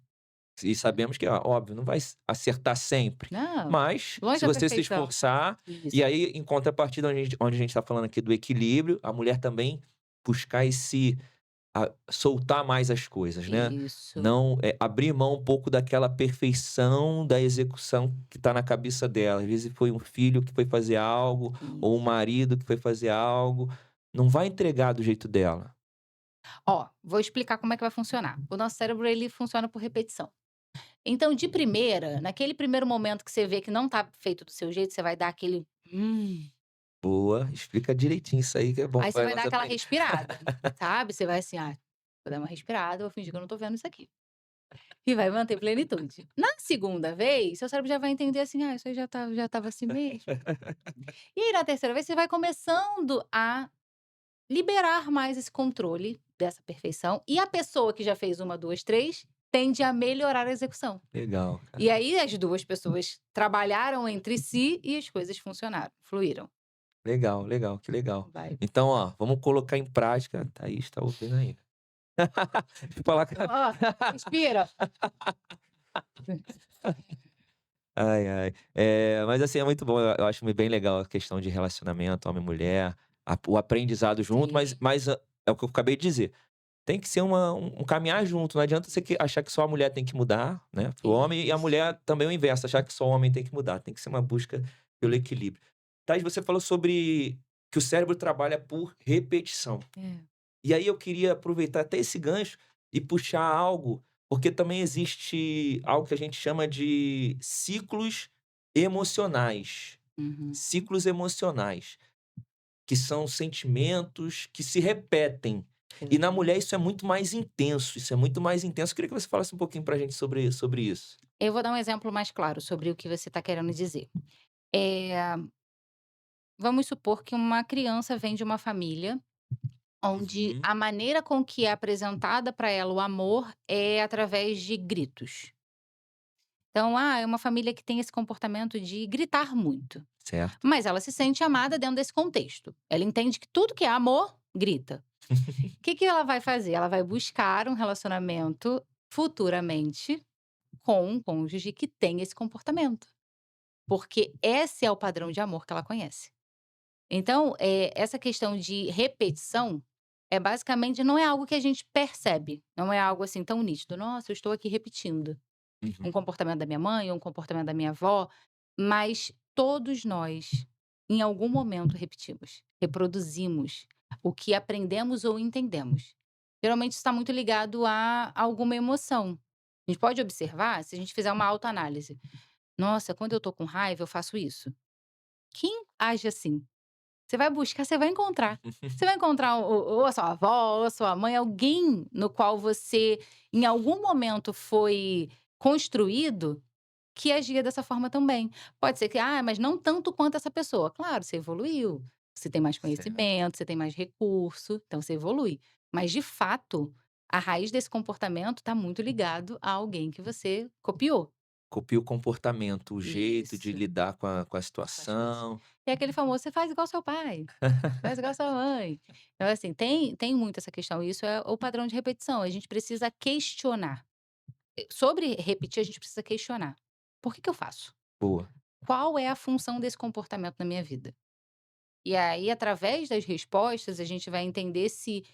E sabemos que, ó, óbvio, não vai acertar sempre, Não, mas longe se da você se perfeição, né. esforçar, e Isso, aí em contrapartida onde a gente está falando aqui do equilíbrio, a mulher também buscar soltar mais as coisas, né. isso, Não, abrir mão um pouco daquela perfeição da execução que está na cabeça dela. Às vezes foi um filho que foi fazer algo, ou um isso. marido que foi fazer algo, não vai entregar do jeito dela. Ó, vou explicar como é que vai funcionar. O nosso cérebro, ele funciona por repetição. Então, de primeira, naquele primeiro momento que você vê que não tá feito do seu jeito, você vai dar aquele Boa, explica direitinho isso aí que é bom aí você para vai dar nós aquela aprender. respirada, sabe? Você vai assim: "Ah, vou dar uma respirada, vou fingir que eu não tô vendo isso aqui". E vai manter plenitude. Na segunda vez, seu cérebro já vai entender assim: "Ah, isso aí já estava assim mesmo". E aí, na terceira vez, você vai começando a liberar mais esse controle dessa perfeição, e a pessoa que já fez uma, 2, 3 tende a melhorar a execução. Legal, E cara. aí as 2 pessoas trabalharam entre si e as coisas funcionaram, fluíram. Legal, legal, que legal. Vai. Então, ó, vamos colocar em prática. Thaís tá ouvindo ainda. Deixa eu falar com Ó, respira. ai, ai. Mas assim, é muito bom, eu acho bem legal a questão de relacionamento homem e mulher, o aprendizado junto, mas Sim, é o que eu acabei de dizer, tem que ser um caminhar junto, não adianta você achar que só a mulher tem que mudar, né, para o homem, e a isso. mulher também o inverso, achar que só o homem tem que mudar, tem que ser uma busca pelo equilíbrio. Thaís, você falou sobre que o cérebro trabalha por repetição. É. E aí eu queria aproveitar até esse gancho e puxar algo, porque também existe algo que a gente chama de ciclos emocionais. Uhum. Ciclos emocionais, que são sentimentos que se repetem. E na mulher Exatamente. isso é muito mais intenso, isso é muito mais intenso. Eu queria que você falasse um pouquinho pra gente sobre isso. Eu vou dar um exemplo mais claro sobre o que você está querendo dizer. Eh, Vamos supor que uma criança vem de uma família onde Uhum. a maneira com que é apresentada para ela o amor é através de gritos. Então, é uma família que tem esse comportamento de gritar muito. Certo. Mas ela se sente amada dentro desse contexto. Ela entende que tudo que é amor, grita. O que que ela vai fazer? Ela vai buscar um relacionamento futuramente com um cônjuge que tem esse comportamento. Porque esse é o padrão de amor que ela conhece. Então, essa questão de repetição é basicamente não é algo que a gente percebe, não é algo assim tão nítido. Nossa, eu estou aqui repetindo. um Uhum. comportamento da minha mãe ou um comportamento da minha avó, mas todos nós, em algum momento, repetimos, reproduzimos o que aprendemos ou entendemos. Geralmente isso está muito ligado a alguma emoção. A gente pode observar, se a gente fizer uma autoanálise. Nossa, quando eu tô com raiva, eu faço isso. Quem age assim? Você vai buscar, você vai encontrar. Você vai encontrar ou a sua avó, ou a sua mãe, alguém no qual você, em algum momento, foi construído que agia dessa forma também. Pode ser que, mas não tanto quanto essa pessoa. Claro, você evoluiu, você tem mais Certo. conhecimento, você tem mais recurso, então você evolui. Mas, de fato, a raiz desse comportamento está muito ligado a alguém que você copiou. Copia o comportamento, o jeito de Isso, lidar com a com as coisas. situação. E é aquele famoso: "Você faz igual seu pai, faz igual sua mãe". Então, assim, tem muito essa questão, isso é o padrão de repetição, a gente precisa questionar. Sobre repetir, a gente precisa questionar. "Por que que eu faço? Boa. Qual é a função desse comportamento na minha vida?". E aí, através das respostas, a gente vai entender se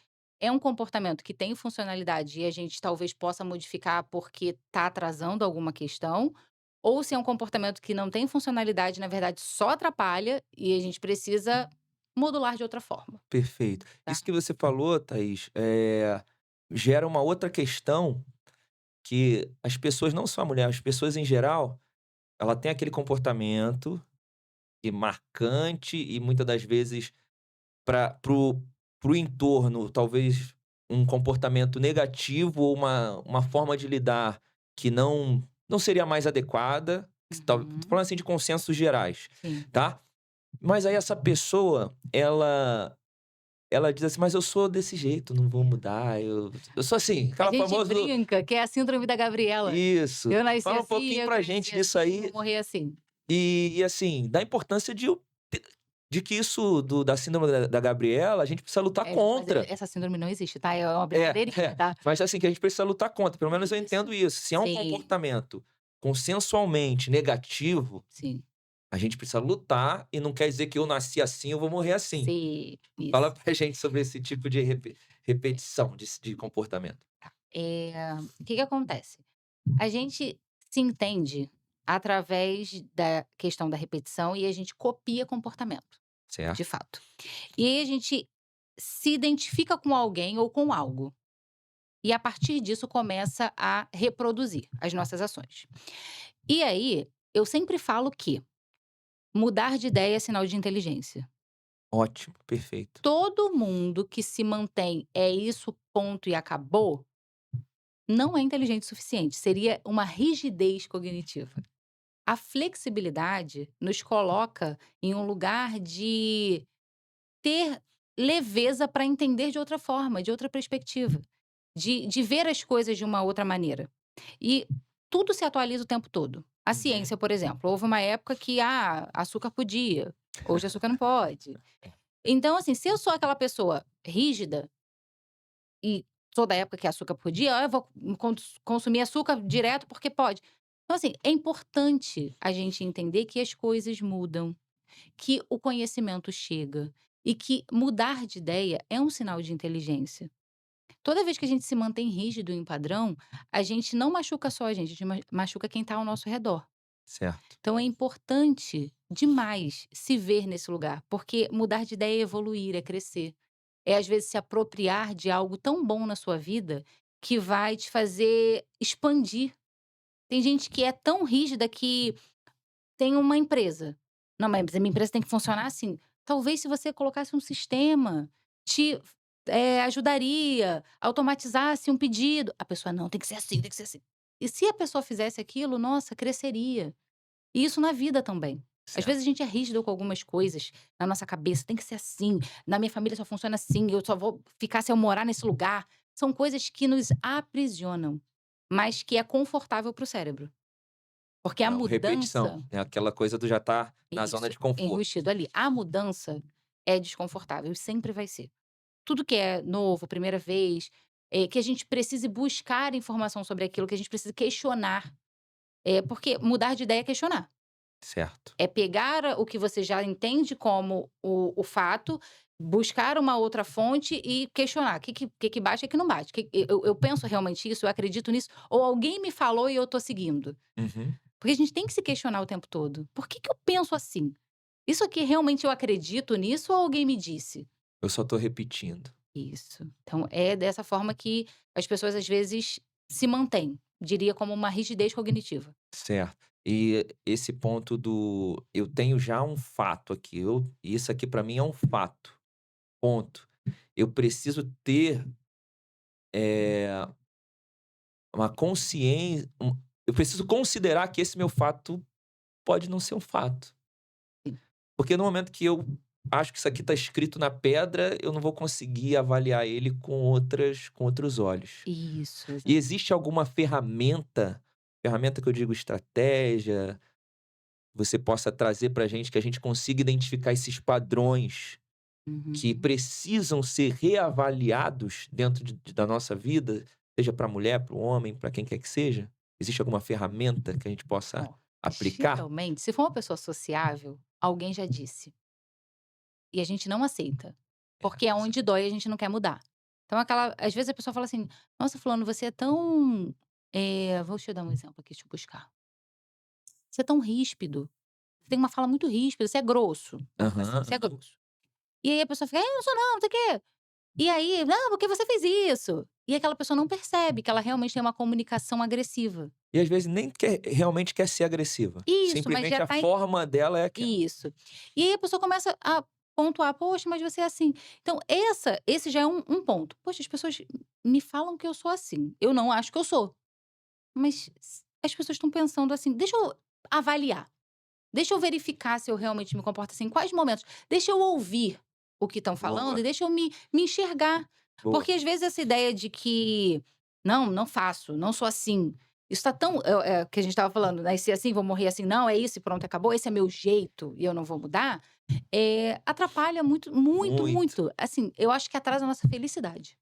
é um comportamento que tem funcionalidade e a gente talvez possa modificar porque está atrasando alguma questão, ou se é um comportamento que não tem funcionalidade, na verdade só atrapalha e a gente precisa modular de outra forma, Perfeito. tá? Isso que você falou, Thaís, gera uma outra questão que as pessoas, não só a mulher, as pessoas em geral, ela tem aquele comportamento marcante e muitas das vezes para o entorno, talvez um comportamento negativo ou uma forma de lidar que não seria mais adequada, tô Uhum, falando assim de consensos gerais, sim. tá. Mas aí essa pessoa, ela diz assim: "Mas eu sou desse jeito, não vou mudar, eu sou assim", A aquela gente famoso brinca que é a síndrome da Gabriela. isso. Eu nasci Fala um assim, pouquinho eu pra cresci gente disso assim, vou aí morrer assim. e assim, da importância de que isso da síndrome da Gabriela, a gente precisa lutar Mas contra. essa síndrome não existe, tá? É uma É, brincadeirinha, tá? mas assim, que a gente precisa lutar contra, pelo menos eu Isso. entendo isso. Se é um Sim, comportamento consensualmente negativo, sim, a gente precisa lutar e não quer dizer que eu nasci assim, eu vou morrer assim. sim, Fala isso. pra gente sobre esse tipo de repetição de comportamento. O que que acontece? A gente se entende através da questão da repetição e a gente copia comportamento, de Certo? fato. E aí a gente se identifica com alguém ou com algo. E a partir disso começa a reproduzir as nossas ações. E aí, eu sempre falo que mudar de ideia é sinal de inteligência. Ótimo, perfeito. Todo mundo que se mantém "é isso, ponto e acabou", não é inteligente o suficiente, seria uma rigidez cognitiva. A flexibilidade nos coloca em um lugar de ter leveza para entender de outra forma, de outra perspectiva, de ver as coisas de uma outra maneira. E tudo se atualiza o tempo todo. A Uhum. ciência, por exemplo, houve uma época que, açúcar podia, hoje açúcar não pode. Então, assim, se eu sou aquela pessoa rígida e sou da época que açúcar podia, eu vou consumir açúcar direto porque pode. Então, assim, é importante a gente entender que as coisas mudam, que o conhecimento chega e que mudar de ideia é um sinal de inteligência. Toda vez que a gente se mantém rígido em padrão, a gente não machuca só a gente machuca quem está ao nosso redor. Certo. Então é importante demais se ver nesse lugar, porque mudar de ideia é evoluir, é crescer. É às vezes se apropriar de algo tão bom na sua vida que vai te fazer expandir. Tem gente que é tão rígida que tem uma empresa. Não, mas a minha empresa tem que funcionar assim. Talvez se você colocasse um sistema, te ajudaria, automatizasse um pedido. A pessoa: "Não, tem que ser assim, tem que ser assim". E se a pessoa fizesse aquilo, nossa, cresceria. E isso na vida também. Às Certo. vezes a gente é rígido com algumas coisas na nossa cabeça, tem que ser assim, na minha família só funciona assim, eu só vou ficar se eu morar nesse lugar. São coisas que nos aprisionam, mas que é confortável para o cérebro. Porque a É o repetição, mudança é aquela coisa do já estar na zona isso, de conforto. enrustido ali. A mudança é desconfortável e sempre vai ser. Tudo que é novo, primeira vez, que a gente precise buscar informação sobre aquilo, que a gente precisa questionar. Porque mudar de ideia é questionar. Certo. É pegar o que você já entende como o fato buscar uma outra fonte e questionar: "O que que bate, o que que não bate? Eu penso realmente isso? Eu acredito nisso? Ou alguém me falou e eu tô seguindo?". Uhum. Porque a gente tem que se questionar o tempo todo. "Por que que eu penso assim? Isso aqui realmente eu acredito nisso ou alguém me disse?". Eu só tô repetindo. Isso. Então é dessa forma que as pessoas às vezes se mantêm, diria como uma rigidez cognitiva. Certo. E esse ponto do eu tenho já um fato aqui, isso aqui pra mim é um fato, ponto. Eu preciso ter, eh, uma consciência, eu preciso considerar que esse meu fato pode não ser um fato. Sim. Porque no momento que eu acho que isso aqui tá escrito na pedra, eu não vou conseguir avaliar ele com outros olhos. Isso, E existe alguma ferramenta que eu digo estratégia, você possa trazer pra gente, que a gente consiga identificar esses padrões que uhum. precisam ser reavaliados dentro da nossa vida, seja para a mulher, para o homem, para quem quer que seja? Existe alguma ferramenta que a gente possa Ó, aplicar? geralmente, se for uma pessoa sociável, alguém já disse, e a gente não aceita, É, porque é onde dói a gente não quer mudar. Então aquela às vezes a pessoa fala assim: "Nossa fulano, você é tão", vou te dar um exemplo aqui, deixa eu buscar. "Você é tão ríspido, você tem uma fala muito ríspida, você é grosso", vamos falar assim, aham, "você é aham. grosso". E aí a pessoa fica: "Eu não sou não, não sei o quê". E aí: "Não, porque você fez isso". E aquela pessoa não percebe que ela realmente tem uma comunicação agressiva. E às vezes nem realmente quer ser agressiva, Isso, mas já simplesmente a tá forma dela é aquela. isso. E aí a pessoa começa a pontuar: "Poxa, mas você é assim". Então esse já é um ponto. "Poxa, as pessoas me falam que eu sou assim, eu não acho que eu sou, mas as pessoas estão pensando assim, deixa eu avaliar, deixa eu verificar se eu realmente me comporto assim, em quais momentos, deixa eu ouvir o que estão falando Boa, e deixa eu me enxergar". boa. Porque às vezes essa ideia de que: "Não, não faço, não sou assim", isso tá tão que a gente estava falando, "Nasci assim, vou morrer assim", não, é isso e pronto, acabou, esse é meu jeito e eu não vou mudar, atrapalha muito, muito, Muito. muito. Assim, eu acho que atrasa a nossa felicidade.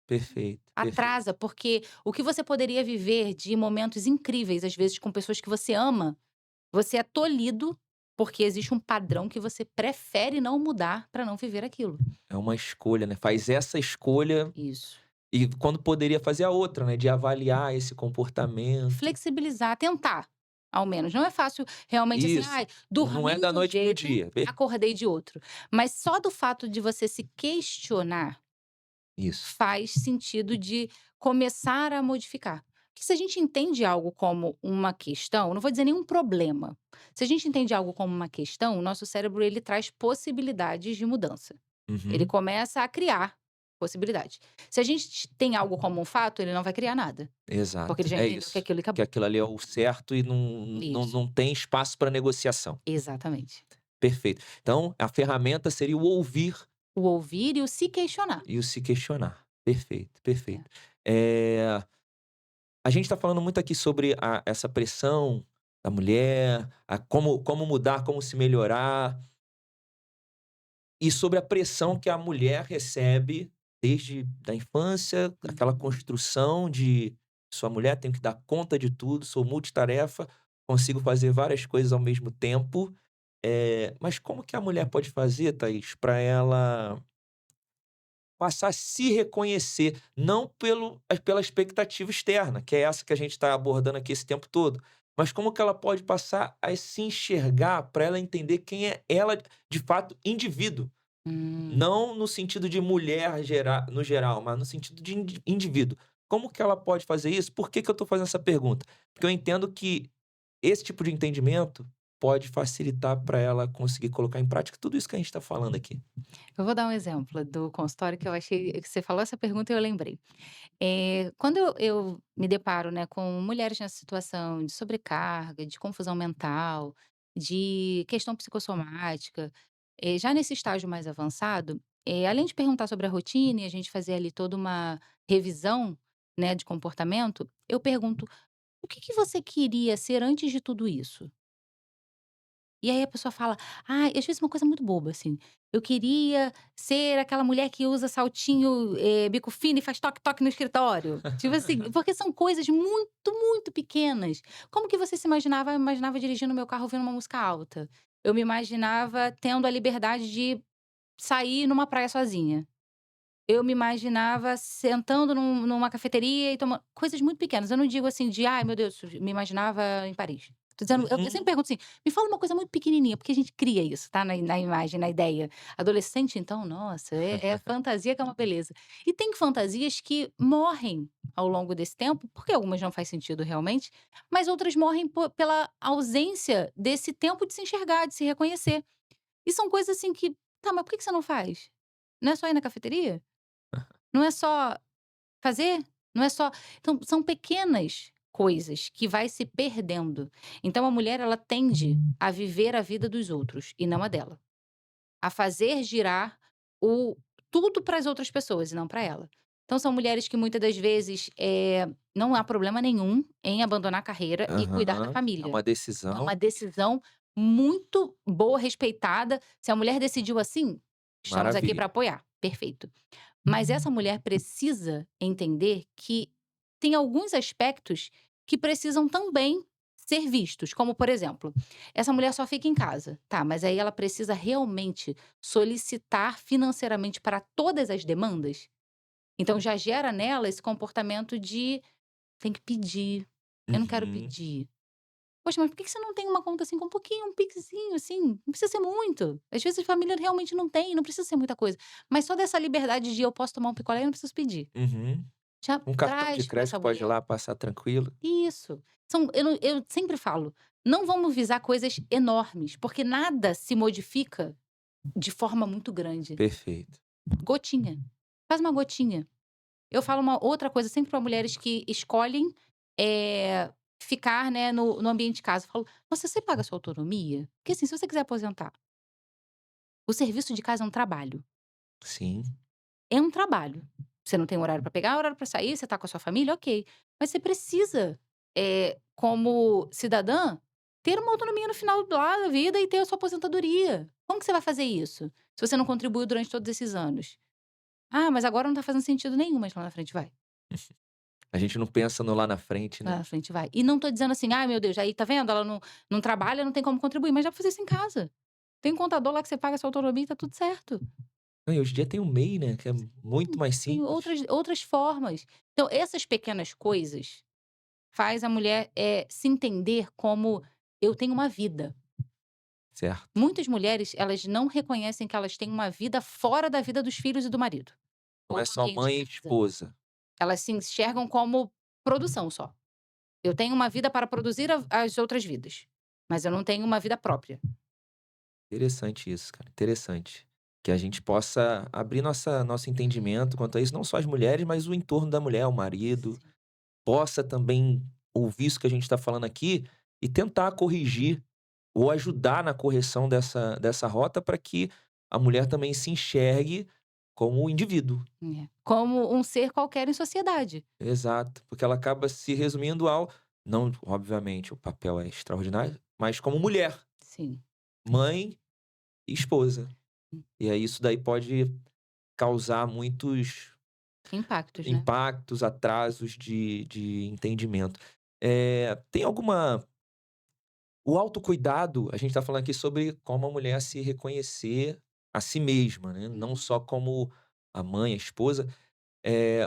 Perfeito, perfeito. Atrasa, porque o que você poderia viver de momentos incríveis, às vezes com pessoas que você ama, você é tolhido, porque existe um padrão que você prefere não mudar para não viver aquilo. É uma escolha, né, faz essa escolha Isso. e quando poderia fazer a outra, né, de avaliar esse comportamento. Flexibilizar, tentar, ao menos. Não é fácil realmente assim, Isso, ai, não é dormi da de um noite para o jeito, dia. acordei de outro. Mas só do fato de você se questionar, Isso. faz sentido de começar a modificar. Porque se a gente entende algo como uma questão, não vou dizer nenhum problema. Se a gente entende algo como uma questão, o nosso cérebro ele traz possibilidades de mudança. Ele Uhum. começa a criar possibilidades. Se a gente tem algo como um fato, ele não vai criar nada, porque ele Exato, já é entendeu que isso. aquilo Que acabou. aquilo ali é o certo e Isso, não tem espaço para negociação. exatamente. Perfeito. Então, a ferramenta seria o ouvir O ouvir e o se questionar. e o se questionar. Perfeito, É. perfeito. A gente está falando muito aqui sobre essa pressão da mulher, como mudar, como se melhorar, e sobre a pressão que a mulher recebe desde da infância, aquela Uhum. construção de sou mulher, tenho que dar conta de tudo, sou multitarefa, consigo fazer várias coisas ao mesmo tempo. Mas como que a mulher pode fazer, Thaís, para ela passar a se reconhecer, não pela expectativa externa, que é essa que a gente está abordando aqui esse tempo todo, mas como que ela pode passar a se enxergar para ela entender quem é ela de fato indivíduo, Hum. não no sentido de mulher no geral, mas no sentido de indivíduo. Como que ela pode fazer isso? Por que que eu estou fazendo essa pergunta? Porque eu entendo que esse tipo de entendimento pode facilitar para ela conseguir colocar em prática tudo isso que a gente está falando aqui. Eu vou dar um exemplo do consultório que eu achei que você falou essa pergunta e eu lembrei. Quando eu me deparo, né, com mulheres nessa situação de sobrecarga, de confusão mental, de questão psicossomática, já nesse estágio mais avançado, além de perguntar sobre a rotina e a gente fazer ali toda uma revisão, né, de comportamento, eu pergunto: "O que que você queria ser antes de tudo isso?". E aí a pessoa fala: "Ah", às vezes uma coisa muito boba, assim, "eu queria ser aquela mulher que usa saltinho, bico fino e faz toque-toque no escritório". Tipo assim, porque são coisas muito, muito pequenas. Como que você se imaginava? Eu me imaginava dirigindo meu carro ouvindo uma música alta. Eu me imaginava tendo a liberdade de sair numa praia sozinha. Eu me imaginava sentando numa cafeteria e tomando coisas muito pequenas. Eu não digo assim de: "Ai, meu Deus, me imaginava em Paris". Tô dizendo eu sempre Uhum. pergunto assim: "Me fala uma coisa muito pequenininha", porque a gente cria isso, tá, na imagem, na ideia. Adolescente então, nossa, é fantasia que é uma beleza. E tem fantasias que morrem ao longo desse tempo, porque algumas não faz sentido realmente, mas outras morrem pela ausência desse tempo de se enxergar, de se reconhecer. E são coisas assim que: "Tá, mas por que que você não faz? Não é só ir na cafeteria? Não é só fazer? Não é só". Então, são pequenas coisas que vai se perdendo. Então a mulher ela tende a viver a vida dos outros e não a dela. A fazer girar o tudo para as outras pessoas e não para ela. Então são mulheres que muitas das vezes, não há problema nenhum em abandonar a carreira e cuidar da Aham. É família. uma É uma decisão decisão muito boa, respeitada. Se a mulher decidiu assim, estamos aqui maravilha. para apoiar, perfeito. Mas essa mulher precisa entender que tem alguns aspectos que precisam também ser vistos, como por exemplo, essa mulher só fica em casa, tá, mas aí ela precisa realmente solicitar financeiramente para todas as demandas? Então já gera nela esse comportamento de: "Tem que pedir, eu não quero Uhum. pedir". Poxa, mas por que que você não tem uma conta assim com um pouquinho, um pixinho assim? Não precisa ser muito. Às vezes a família realmente não tem, não precisa ser muita coisa. Mas só dessa liberdade de eu posso tomar um picolé e não preciso pedir. Uhum. Já Um cartão de traz para crédito essa pode ir mulher. lá passar tranquilo. Isso. Eu sempre falo, não vamos visar coisas enormes, porque nada se modifica de forma muito grande. Perfeito. Gotinha. Faz uma gotinha. Eu falo uma outra coisa sempre para mulheres que escolhem, ficar, né, no ambiente de casa. Eu falo: "Nossa, você paga a sua autonomia? Porque, assim, se você quiser aposentar, o serviço de casa é um trabalho. Sim. É um trabalho. Você não tem horário para pegar, horário para sair, você tá com a sua família, ok. Mas você precisa, como cidadã, ter uma autonomia no final lá da vida e ter a sua aposentadoria. Como que você vai fazer isso, se você não contribuiu durante todos esses anos? Ah, mas agora não tá fazendo sentido nenhum, mas lá na frente vai. A gente não pensa no lá na frente, Lá né. na frente vai. E não tô dizendo assim: "Ai, meu Deus, aí tá vendo, ela não trabalha, não tem como contribuir", mas dá pra fazer isso em casa. Tem um contador lá que você paga a sua autonomia e tá tudo certo. Não, e hoje em dia tem o MEI, né, que é muito mais Tem simples. outras formas. Então essas pequenas coisas faz a mulher, se entender como: "Eu tenho uma vida". Certo. Muitas mulheres, elas não reconhecem que elas têm uma vida fora da vida dos filhos e do marido, Não ou é do só ambiente de mãe e casa. esposa. Elas se enxergam como produção só. Eu tenho uma vida para produzir as outras vidas, mas eu não tenho uma vida própria. Interessante isso, cara, interessante. Que a gente possa abrir nosso entendimento quanto a isso, não só as mulheres, mas o entorno da mulher, o marido, Sim, possa também ouvir isso que a gente está falando aqui e tentar corrigir ou ajudar na correção dessa rota para que a mulher também se enxergue como indivíduo. como um ser qualquer em sociedade. Exato, porque ela acaba se resumindo ao não, obviamente, o papel é extraordinário, mas como mulher, Sim. mãe e esposa. E aí isso daí pode causar muitos Impactos, né. impactos, atrasos de entendimento. Tem alguma o autocuidado, a gente tá falando aqui sobre como a mulher se reconhecer a si mesma, né, não Uhum. só como a mãe, a esposa.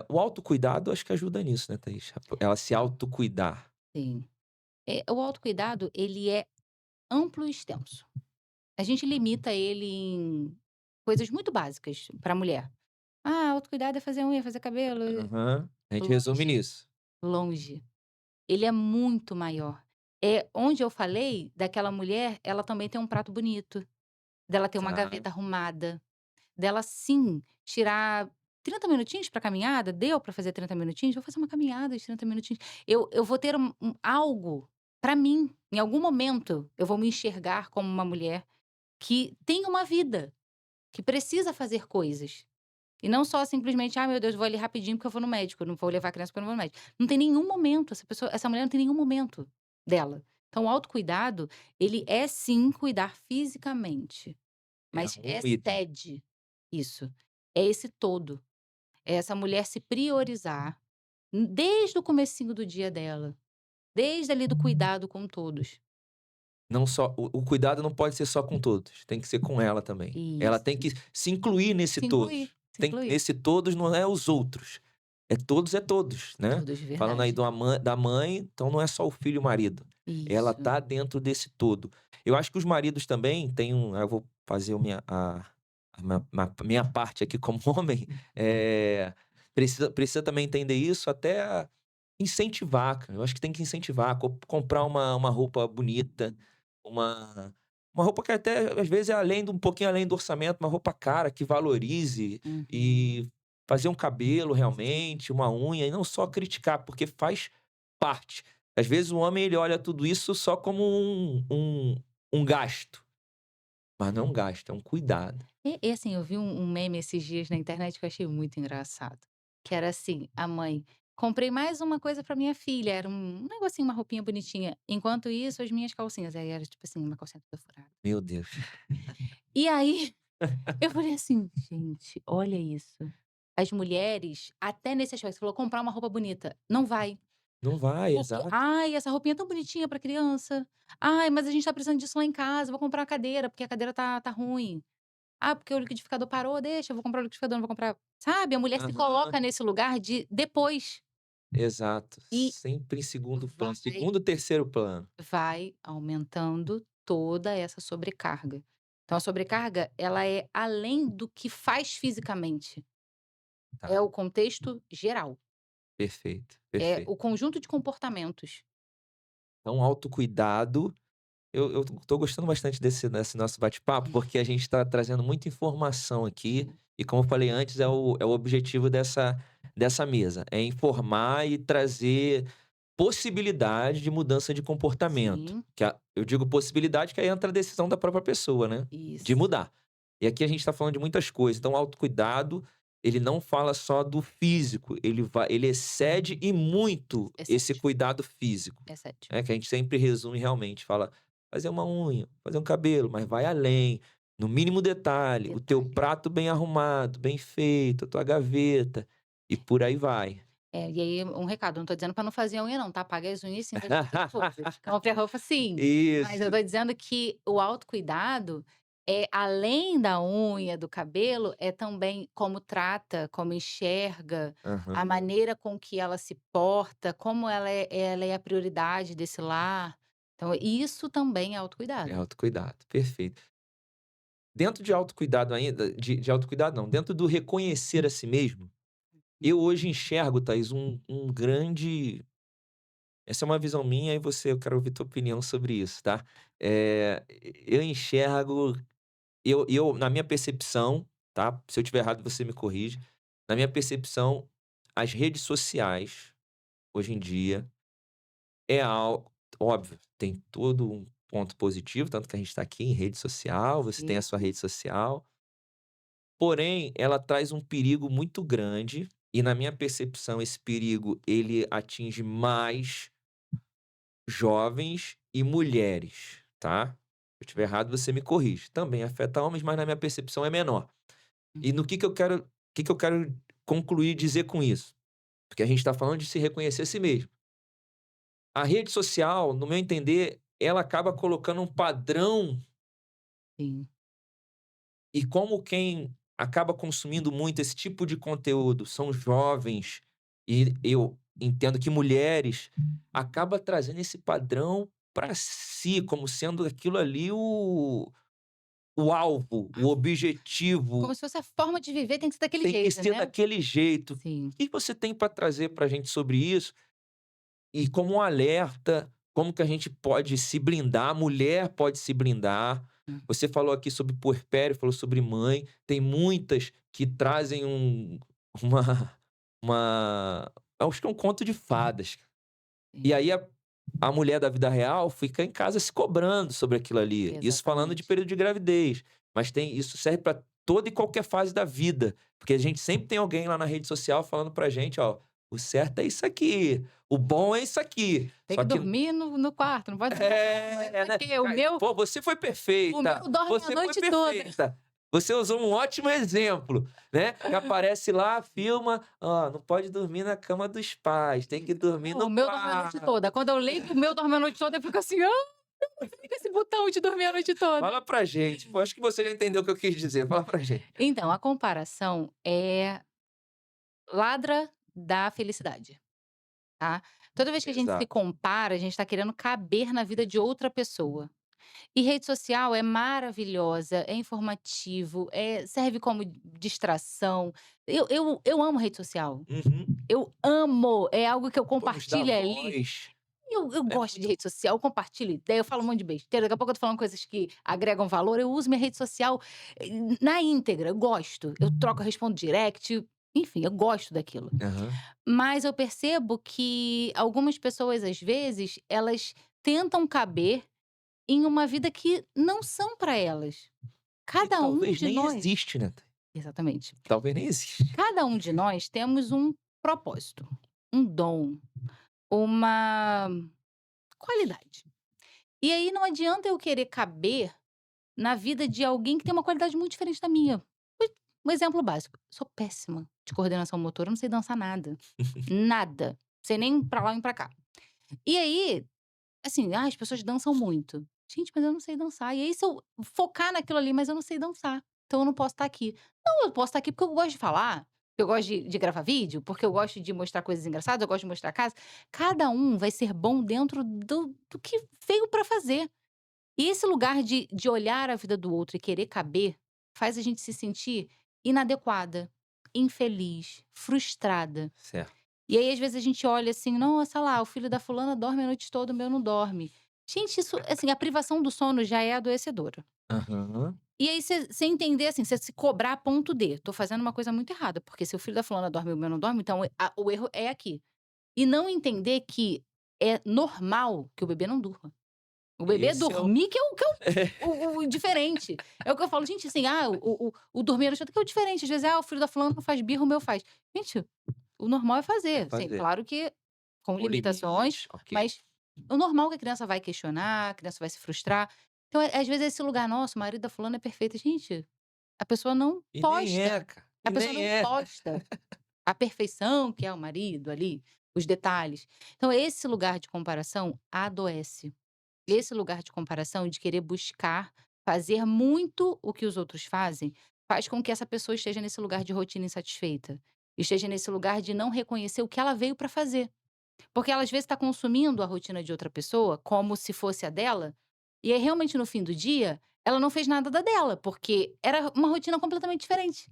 O autocuidado acho que ajuda nisso, né, Thaís? Ela se autocuidar. Sim. O autocuidado, ele é amplo e extenso. A gente limita ele em coisas muito básicas para a mulher. Ah, autocuidado é fazer unha, fazer cabelo. Aham. A gente resume Longe, nisso. longe. Ele é muito maior. É onde eu falei daquela mulher, ela também tem um prato bonito, dela ter uma Tá. gaveta arrumada, dela sim tirar 30 minutinhos para caminhada, deu para fazer 30 minutinhos? Vou fazer uma caminhada de 30 minutinhos. Eu vou ter algo para mim, em algum momento eu vou me enxergar como uma mulher que tem uma vida, que precisa fazer coisas. E não só simplesmente: "Ah, meu Deus, vou ali rapidinho porque eu vou no médico, eu não vou levar a criança porque eu não vou no médico". Não tem nenhum momento, essa mulher não tem nenhum momento dela. Então o autocuidado, ele é sim cuidar fisicamente, É mas um item. excede isso. É esse todo. É essa mulher se priorizar, desde o comecinho do dia dela, desde ali do cuidado com todos. Não só o cuidado não pode ser só com todos, tem que ser com ela também. Ela Isso. tem que se incluir nesse Se incluir, todos. se incluir. Esse todos não é os outros, é todos, né. Todos, Falando aí verdade. da mãe, então não é só o filho e o marido, ela Isso. tá dentro desse todo. Eu acho que os maridos também têm eu vou fazer a minha parte aqui como homem, precisa também entender isso, até incentivar, cara. Eu acho que tem que incentivar, comprar uma roupa bonita, uma roupa que até às vezes é um pouquinho além do orçamento, uma roupa cara que valorize, Uhum. e fazer um cabelo realmente, uma unha, e não só criticar, porque faz parte. Às vezes o homem ele olha tudo isso só como um gasto, mas não é um gasto, é um cuidado. E assim, eu vi um meme esses dias na internet que eu achei muito engraçado, que era assim, a mãe: "Comprei mais uma coisa pra minha filha", era um negocinho, uma roupinha bonitinha, "enquanto isso as minhas calcinhas", aí era tipo assim, uma calcinha toda furada. Meu Deus. E aí, eu falei assim: "Gente, olha isso". As mulheres, até nesse aspecto, você falou comprar uma roupa bonita, não vai, Não vai, porque: exato. "Ai, essa roupinha é tão bonitinha pra criança. Ai, mas a gente tá precisando disso lá em casa, vou comprar uma cadeira, porque a cadeira tá ruim". "Ah, porque o liquidificador parou, deixa, eu vou comprar o liquidificador, não vou comprar", sabe, a mulher se Aham. coloca nesse lugar de depois Exato, e sempre em segundo plano, vai segundo, terceiro plano. vai aumentando toda essa sobrecarga. Então a sobrecarga, ela é além do que faz fisicamente, é Tá, o contexto geral, perfeito, é perfeito. o conjunto de comportamentos. Então autocuidado, eu tô gostando bastante desse nosso bate-papo, porque a gente tá trazendo muita informação aqui, e como eu falei antes, é o objetivo dessa mesa, é informar e trazer possibilidade de mudança de comportamento, Sim, eu digo possibilidade, que aí entra a decisão da própria pessoa, né, de isso, mudar. E aqui a gente está falando de muitas coisas, então o autocuidado, ele não fala só do físico, ele excede e muito esse excede, cuidado físico, excede. né, que a gente sempre resume realmente, fala: fazer uma unha, fazer um cabelo, mas vai além, no mínimo detalhe, o teu Detalhe. prato bem arrumado, bem feito, a tua gaveta, e por aí vai. É, e aí um recado, não tô dizendo pra não fazer a unha não, tá, apaga as unhas sim, faz outras coisas. Compre a roupa sim, mas eu Isso. tô dizendo que o autocuidado é além da unha, do cabelo, é também como trata, como enxerga, a Aham. maneira com que ela se porta, como ela é a prioridade desse lar. Então isso também é É autocuidado. autocuidado, perfeito. Dentro de autocuidado ainda, de autocuidado não, dentro do reconhecer a si mesmo, eu hoje enxergo, Thaís, um grande, essa é uma visão minha, e eu quero ouvir tua opinião sobre isso, tá. Eu enxergo, na minha percepção, tá, se eu estiver errado você me corrige, na minha percepção, as redes sociais, hoje em dia, é algo óbvio, tem todo um ponto positivo, tanto que a gente está aqui em rede social, você tem a Sim, sua rede social. Porém, ela traz um perigo muito grande, e na minha percepção esse perigo ele atinge mais jovens e mulheres, tá. Se eu estiver errado você me corrige. Também afeta homens, mas na minha percepção é menor. E no que que eu quero concluir e dizer com isso? Porque a gente está falando de se reconhecer a si mesmo. A rede social, no meu entender, ela acaba colocando um padrão, sim. e como quem acaba consumindo muito esse tipo de conteúdo são jovens, e eu entendo que mulheres, acaba trazendo esse padrão para si, como sendo aquilo ali o alvo, o Como objetivo, se fosse a forma de viver tem que ser daquele tem que jeito, ser né. daquele jeito. O Sim. que você tem para trazer para a gente sobre isso? E como um alerta, como que a gente pode se blindar, a mulher pode se blindar. Hum. Você falou aqui sobre puerpério, falou sobre mãe, tem muitas que trazem uma uma acho que é um conto de fadas. E Sim, aí a mulher da vida real fica em casa se cobrando sobre aquilo ali, isso falando de exatamente. período de gravidez, mas isso serve para toda e qualquer fase da vida, porque a gente sempre tem alguém lá na rede social falando pra gente: "Ó, o certo é isso aqui, o bom é isso aqui", Tem só que que dormir no quarto, não pode sair da cama, não sei o né, quê, o ai, meu pô, você foi o meu perfeita, dorme a você foi noite toda. perfeita. Você usou um ótimo exemplo, né, que aparece lá, filma: "Ó, não pode dormir na cama dos pais, tem que dormir Não, o no meu dorme a noite quarto". toda. Quando eu leio que o meu dorme a noite toda, eu fico assim: "Hã?". Fica esse botão de dormir a noite toda. Fala pra gente. Pô, acho que você já entendeu o que eu quis dizer. Fala pra gente. Então, a comparação é ladra da felicidade, tá. Toda vez que a gente se Exato. compara, a gente tá querendo caber na vida de outra pessoa. E rede social é maravilhosa, é informativo, serve como distração. Eu amo rede social, Uhum. eu amo, é algo que eu Pô, nos dá compartilho ali. voz. Eu É gosto de muito rede social, eu compartilho ideia, eu falo um monte de besteira, daqui a pouco eu tô falando coisas que agregam valor, eu uso minha rede social, eh, na íntegra, eu gosto. Eu troco, eu respondo direct, enfim, eu gosto daquilo. aham. Mas eu percebo que algumas pessoas, às vezes, elas tentam caber em uma vida que não são para elas. E Cada um talvez de nem nós existe, né? exatamente. Talvez nem existe. Cada um de nós temos um propósito, um dom, uma qualidade. E aí não adianta eu querer caber na vida de alguém que tem uma qualidade muito diferente da minha. Um exemplo básico, sou péssima de coordenação motora, eu não sei dançar nada, nada, sei nem pra lá nem pra cá. E aí, assim, as pessoas dançam muito. Gente, mas eu não sei dançar. E aí se eu focar naquilo ali, mas eu não sei dançar, então eu não posso estar aqui. Não, eu posso estar aqui porque eu gosto de falar, eu gosto de gravar vídeo, porque eu gosto de mostrar coisas engraçadas, eu gosto de mostrar a casa. Cada um vai ser bom dentro do que veio pra fazer. E esse lugar de olhar a vida do outro e querer caber, faz a gente se sentir inadequada, infeliz, frustrada. Certo. E aí, às vezes, a gente olha assim: "Nossa, lá, o filho da fulana dorme a noite toda, o meu não dorme". Gente, isso assim, a privação do sono já é adoecedora. Aham. E aí você entender, assim, você se cobrar a ponto de: "Tô fazendo uma coisa muito errada, porque se o filho da fulana dorme e o meu não dorme, então o erro é aqui". E não entender que é normal que o bebê não durma. O bebê Esse é o dormir que é o diferente. É o que eu falo: "Gente, assim, o dormir a noite toda que é o diferente". Às vezes: "Ah, o filho da fulana não faz birra, o meu faz". Gente, o normal é é fazer. Assim, fazer. claro que com Com limitações, limites, ok. mas o normal é que a criança vai questionar, a criança vai se frustrar. Então, às vezes, esse lugar: "Nossa, o marido da fulana é perfeito". Gente, a pessoa não E nem posta. é, cara. A E pessoa nem não é. posta a perfeição que é o marido ali, os detalhes. Então esse lugar de comparação adoece. Esse lugar de comparação, de querer buscar fazer muito o que os outros fazem, faz com que essa pessoa esteja nesse lugar de rotina insatisfeita. Esteja nesse lugar de não reconhecer o que ela veio para fazer. Porque ela às vezes está consumindo a rotina de outra pessoa como se fosse a dela, e aí realmente no fim do dia, ela não fez nada da dela, porque era uma rotina completamente diferente.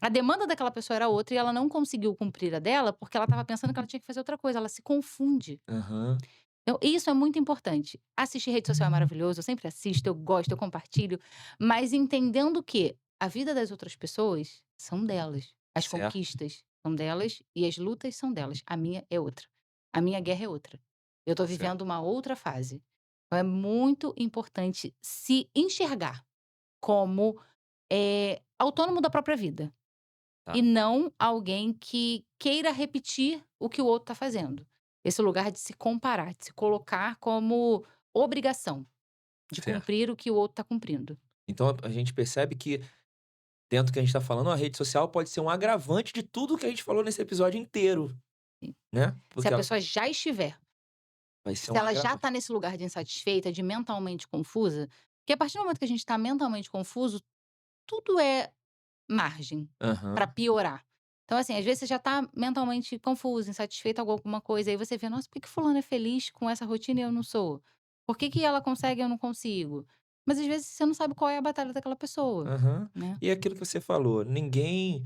A demanda daquela pessoa era outra e ela não conseguiu cumprir a dela, porque ela estava pensando que ela tinha que fazer outra coisa, ela se confunde. Aham. Então, isso é muito importante. Assistir rede social é maravilhoso, eu sempre assisto, eu gosto, eu compartilho, mas entendendo que a vida das outras pessoas são delas, as Certo, conquistas são delas e as lutas são delas. A minha é outra. A minha guerra é outra. Eu tô certo. vivendo uma outra fase. Então é muito importante se enxergar como, autônomo da própria vida. E Tá, não alguém que queira repetir o que o outro está fazendo. Esse lugar de se comparar, de se colocar como obrigação de certo. cumprir o que o outro está cumprindo. Então a gente percebe que, dentro do que a gente tá falando, a rede social pode ser um agravante de tudo que a gente falou nesse episódio inteiro, Sim. né, Se a porque ela pessoa já estiver, vai ser se um ela já agravante. está nesse lugar de insatisfeita, de mentalmente confusa, porque a partir do momento que a gente está mentalmente confuso, tudo é margem para Aham. piorar. Então, assim, às vezes você já tá mentalmente confuso, insatisfeito com alguma coisa, aí você vê: "Nossa, por que que fulano é feliz com essa rotina e eu não sou? Por que que ela consegue e eu não consigo?". Mas às vezes você não sabe qual é a batalha daquela pessoa, Aham. né. E é aquilo que você falou, ninguém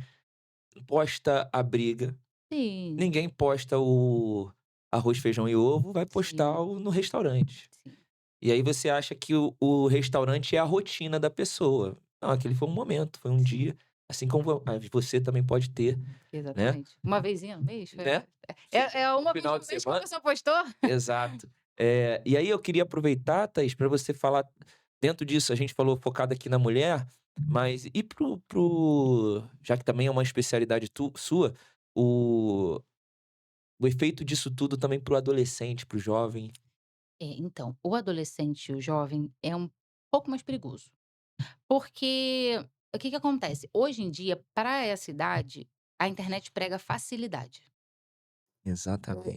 posta a briga, Sim, ninguém posta o arroz, feijão e ovo, vai postar sim, o no restaurante. sim. E aí você acha que o restaurante é a rotina da pessoa. Não, aquele foi um momento, foi um Sim, dia, assim como você também pode ter, né, exatamente. Uma vezinha no mês, né, é um uma vez final no de mês que a semana. pessoa postou. Exato. E aí eu queria aproveitar, Thaís, para você falar dentro disso, a gente falou focado aqui na mulher, mas e pro já que também é uma especialidade sua, o o efeito disso tudo também para o adolescente, para o jovem. Então, o adolescente e o jovem é um pouco mais perigoso. Porque o que que acontece? Hoje em dia, para essa idade, a internet prega facilidade.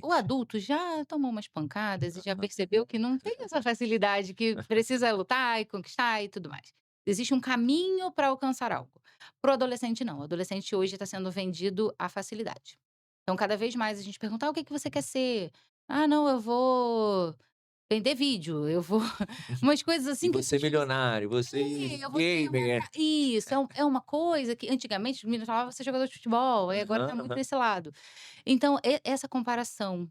O Exatamente. adulto já tomou umas pancadas e já percebeu que não tem essa facilidade, que precisa lutar e conquistar e tudo mais. Existe um caminho para alcançar algo. Para o adolescente não, o adolescente hoje está sendo vendido a facilidade. Então cada vez mais a gente pergunta: "Ah, o que que você quer ser?". "Ah não, eu vou vender vídeo, eu vou", umas coisas E assim que você puxa você milionário, você eu vou ter uma gamer. ca isso, é uma coisa que antigamente os meninos falavam: "Você é jogador de futebol", e agora Aham, tá muito aham. nesse lado. Então essa comparação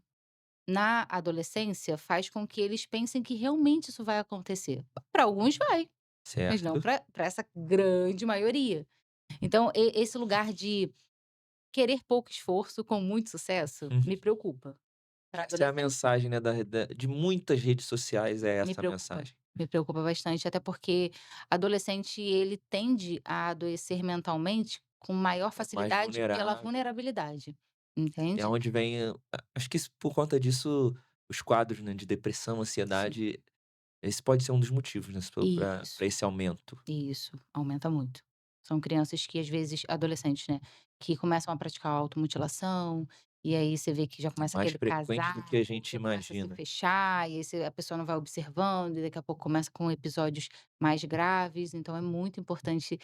na adolescência faz com que eles pensem que realmente isso vai acontecer. Para alguns vai, mas não Certo. para essa grande maioria. Então esse lugar de querer pouco esforço com muito sucesso Uhum. me preocupa para Essa é a adolescente. mensagem, né, de muitas redes sociais, é Me essa a preocupa, mensagem. me preocupa bastante, até porque adolescente ele tende a adoecer mentalmente com maior É mais facilidade pela vulnerável. vulnerabilidade, É entende? onde vem acho que isso por conta disso, os quadros, né, de depressão, Sim. ansiedade, esse pode ser um dos motivos, né, pra Isso. esse aumento. Isso, aumenta muito. São crianças que às vezes adolescentes, né, que começam a praticar automutilação, e aí você vê que já É começa mais aquele frequente do que a casaco, gente já começa a se imagina. fechar, e aí a pessoa não vai observando, e daqui a pouco começa com episódios mais graves, então é muito importante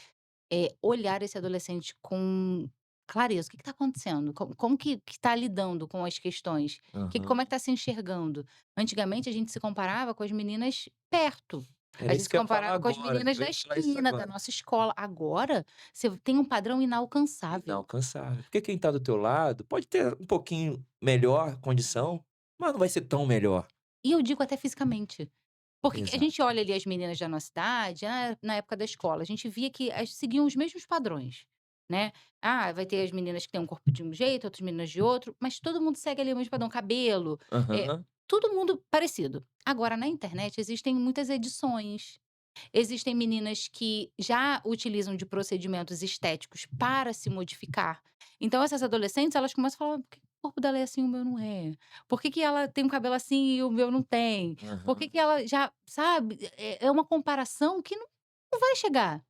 olhar esse adolescente com clareza. O que está acontecendo? Como que está lidando com as questões? Como é que Aham. está se enxergando? Antigamente a gente se comparava com as meninas perto. A Era gente isso se que eu ia falar comparava com as agora, meninas eu da ia falar isso esquina, da agora. nossa escola. Agora, você tem um padrão inalcançável. Inalcançável. Porque quem tá do teu lado pode ter um pouquinho melhor condição, mas não vai ser tão melhor. E eu digo até fisicamente. Porque que a Exato. gente olha ali as meninas da nossa idade, na época da escola, a gente via que as seguiam os mesmos padrões, né. Ah, vai ter as meninas que têm um corpo de um jeito, outras meninas de outro, mas todo mundo segue ali o mesmo padrão, cabelo, Aham. todo mundo parecido. Agora na internet existem muitas edições, existem meninas que já utilizam de procedimentos estéticos para se modificar. Então essas adolescentes, elas começam a falar: "Por que que o corpo dela é assim e o meu não é? Por que que ela tem um cabelo assim e o meu não tem? Por que Aham. que ela já", sabe, é uma comparação que não vai chegar,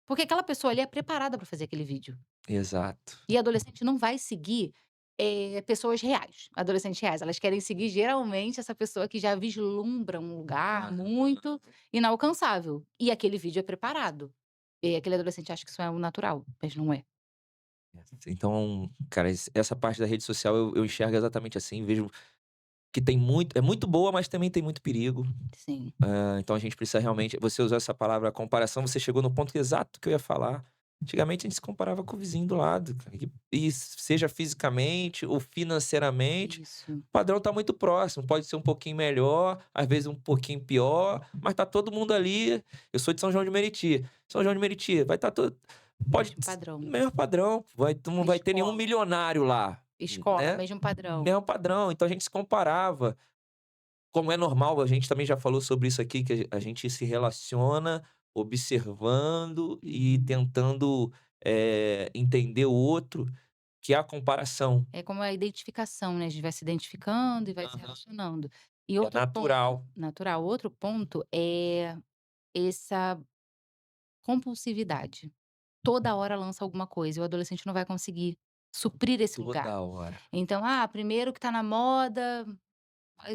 porque aquela pessoa ali é preparada para fazer aquele vídeo. Exato. E adolescente não vai seguir, pessoas reais, adolescentes reais, elas querem seguir geralmente essa pessoa que já vislumbra um lugar Aham. muito inalcançável, e aquele vídeo é preparado. E aquele adolescente acha que isso é o natural, mas não é. Então, cara, essa parte da rede social eu enxergo exatamente assim, vejo que tem muito é muito boa, mas também tem muito perigo. Sim. Então a gente precisa realmente você usou essa palavra comparação, você chegou no ponto exato que eu ia falar. Antigamente a gente se comparava com o vizinho do lado, cara, e seja fisicamente ou financeiramente, Isso. o padrão tá muito próximo, pode ser um pouquinho melhor, às vezes um pouquinho pior, mas tá todo mundo ali. Eu sou de São João de Meriti. São João de Meriti, vai estar todo pode Mesmo padrão. mesmo padrão, não vai ter nenhum Escola, milionário lá, escola, né, mesmo padrão. mesmo padrão, então a gente se comparava. Como é normal, a gente também já falou sobre isso aqui, que a gente se relaciona observando e tentando, entender o outro, que é a comparação. É como a identificação, né, a gente vai se identificando e vai se Aham. relacionando. E É outro ponto natural. natural, outro ponto é essa compulsividade. Toda hora lança alguma coisa e o adolescente não vai conseguir suprir esse lugar. Toda hora. Então, primeiro que tá na moda,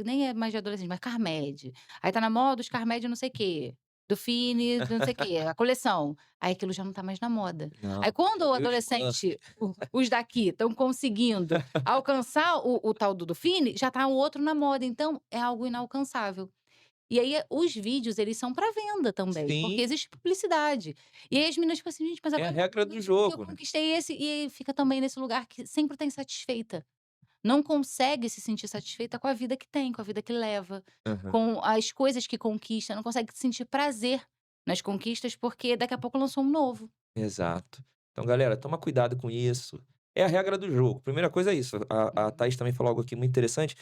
nem é mais de adolescente, mas Carmed. Aí tá na moda os Carmed não sei quê, do Fini, do não sei quê, a coleção. Aí aquilo já não tá mais na moda. Não, Aí quando o eu Smurf. adolescente, os daqui estão conseguindo alcançar o tal do Fini, já tá o outro na moda, então é algo inalcançável. E aí, os vídeos, eles são para venda também, porque Sim, existe publicidade. E aí as meninas ficam assim: "Gente, mas é a agora regra do eu jogo, né. conquistei esse", e aí fica também nesse lugar que sempre está insatisfeita. Não consegue se sentir satisfeita com a vida que tem, com a vida que leva, Aham, com as coisas que conquista, não consegue sentir prazer nas conquistas, porque daqui a pouco lançou um novo. exato. Então galera, toma cuidado com isso. É a regra do jogo. Primeira coisa é isso, a Uhum. Thaís também falou algo aqui muito interessante.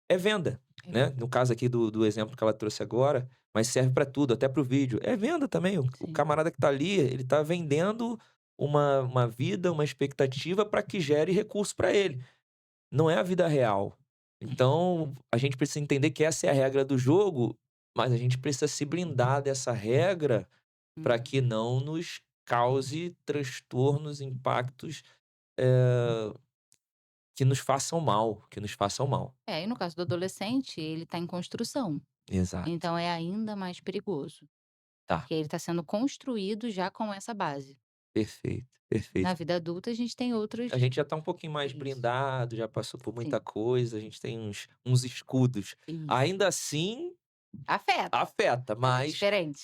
É venda, É né, venda. no caso aqui do exemplo que ela trouxe agora, mas serve para tudo, até para o vídeo. É venda também, o Sim. camarada que tá ali, ele tá vendendo uma vida, uma expectativa para que gere recurso para ele, não é a vida real. Então, a gente precisa entender que essa é a regra do jogo, mas a gente precisa se blindar dessa regra para Uhum. que não nos cause transtornos, impactos, eh, que nos façam mal, que nos façam mal. É, e no caso do adolescente, ele está em construção, Exato. então é ainda mais perigoso, Tá, porque ele está sendo construído já com essa base. perfeito, Na perfeito. vida adulta, a gente tem A outros. gente já tá um pouquinho mais Isso, blindado, já passou por muita sim, coisa, a gente tem uns escudos. isso. Ainda assim, Afeta, afeta, mas é mas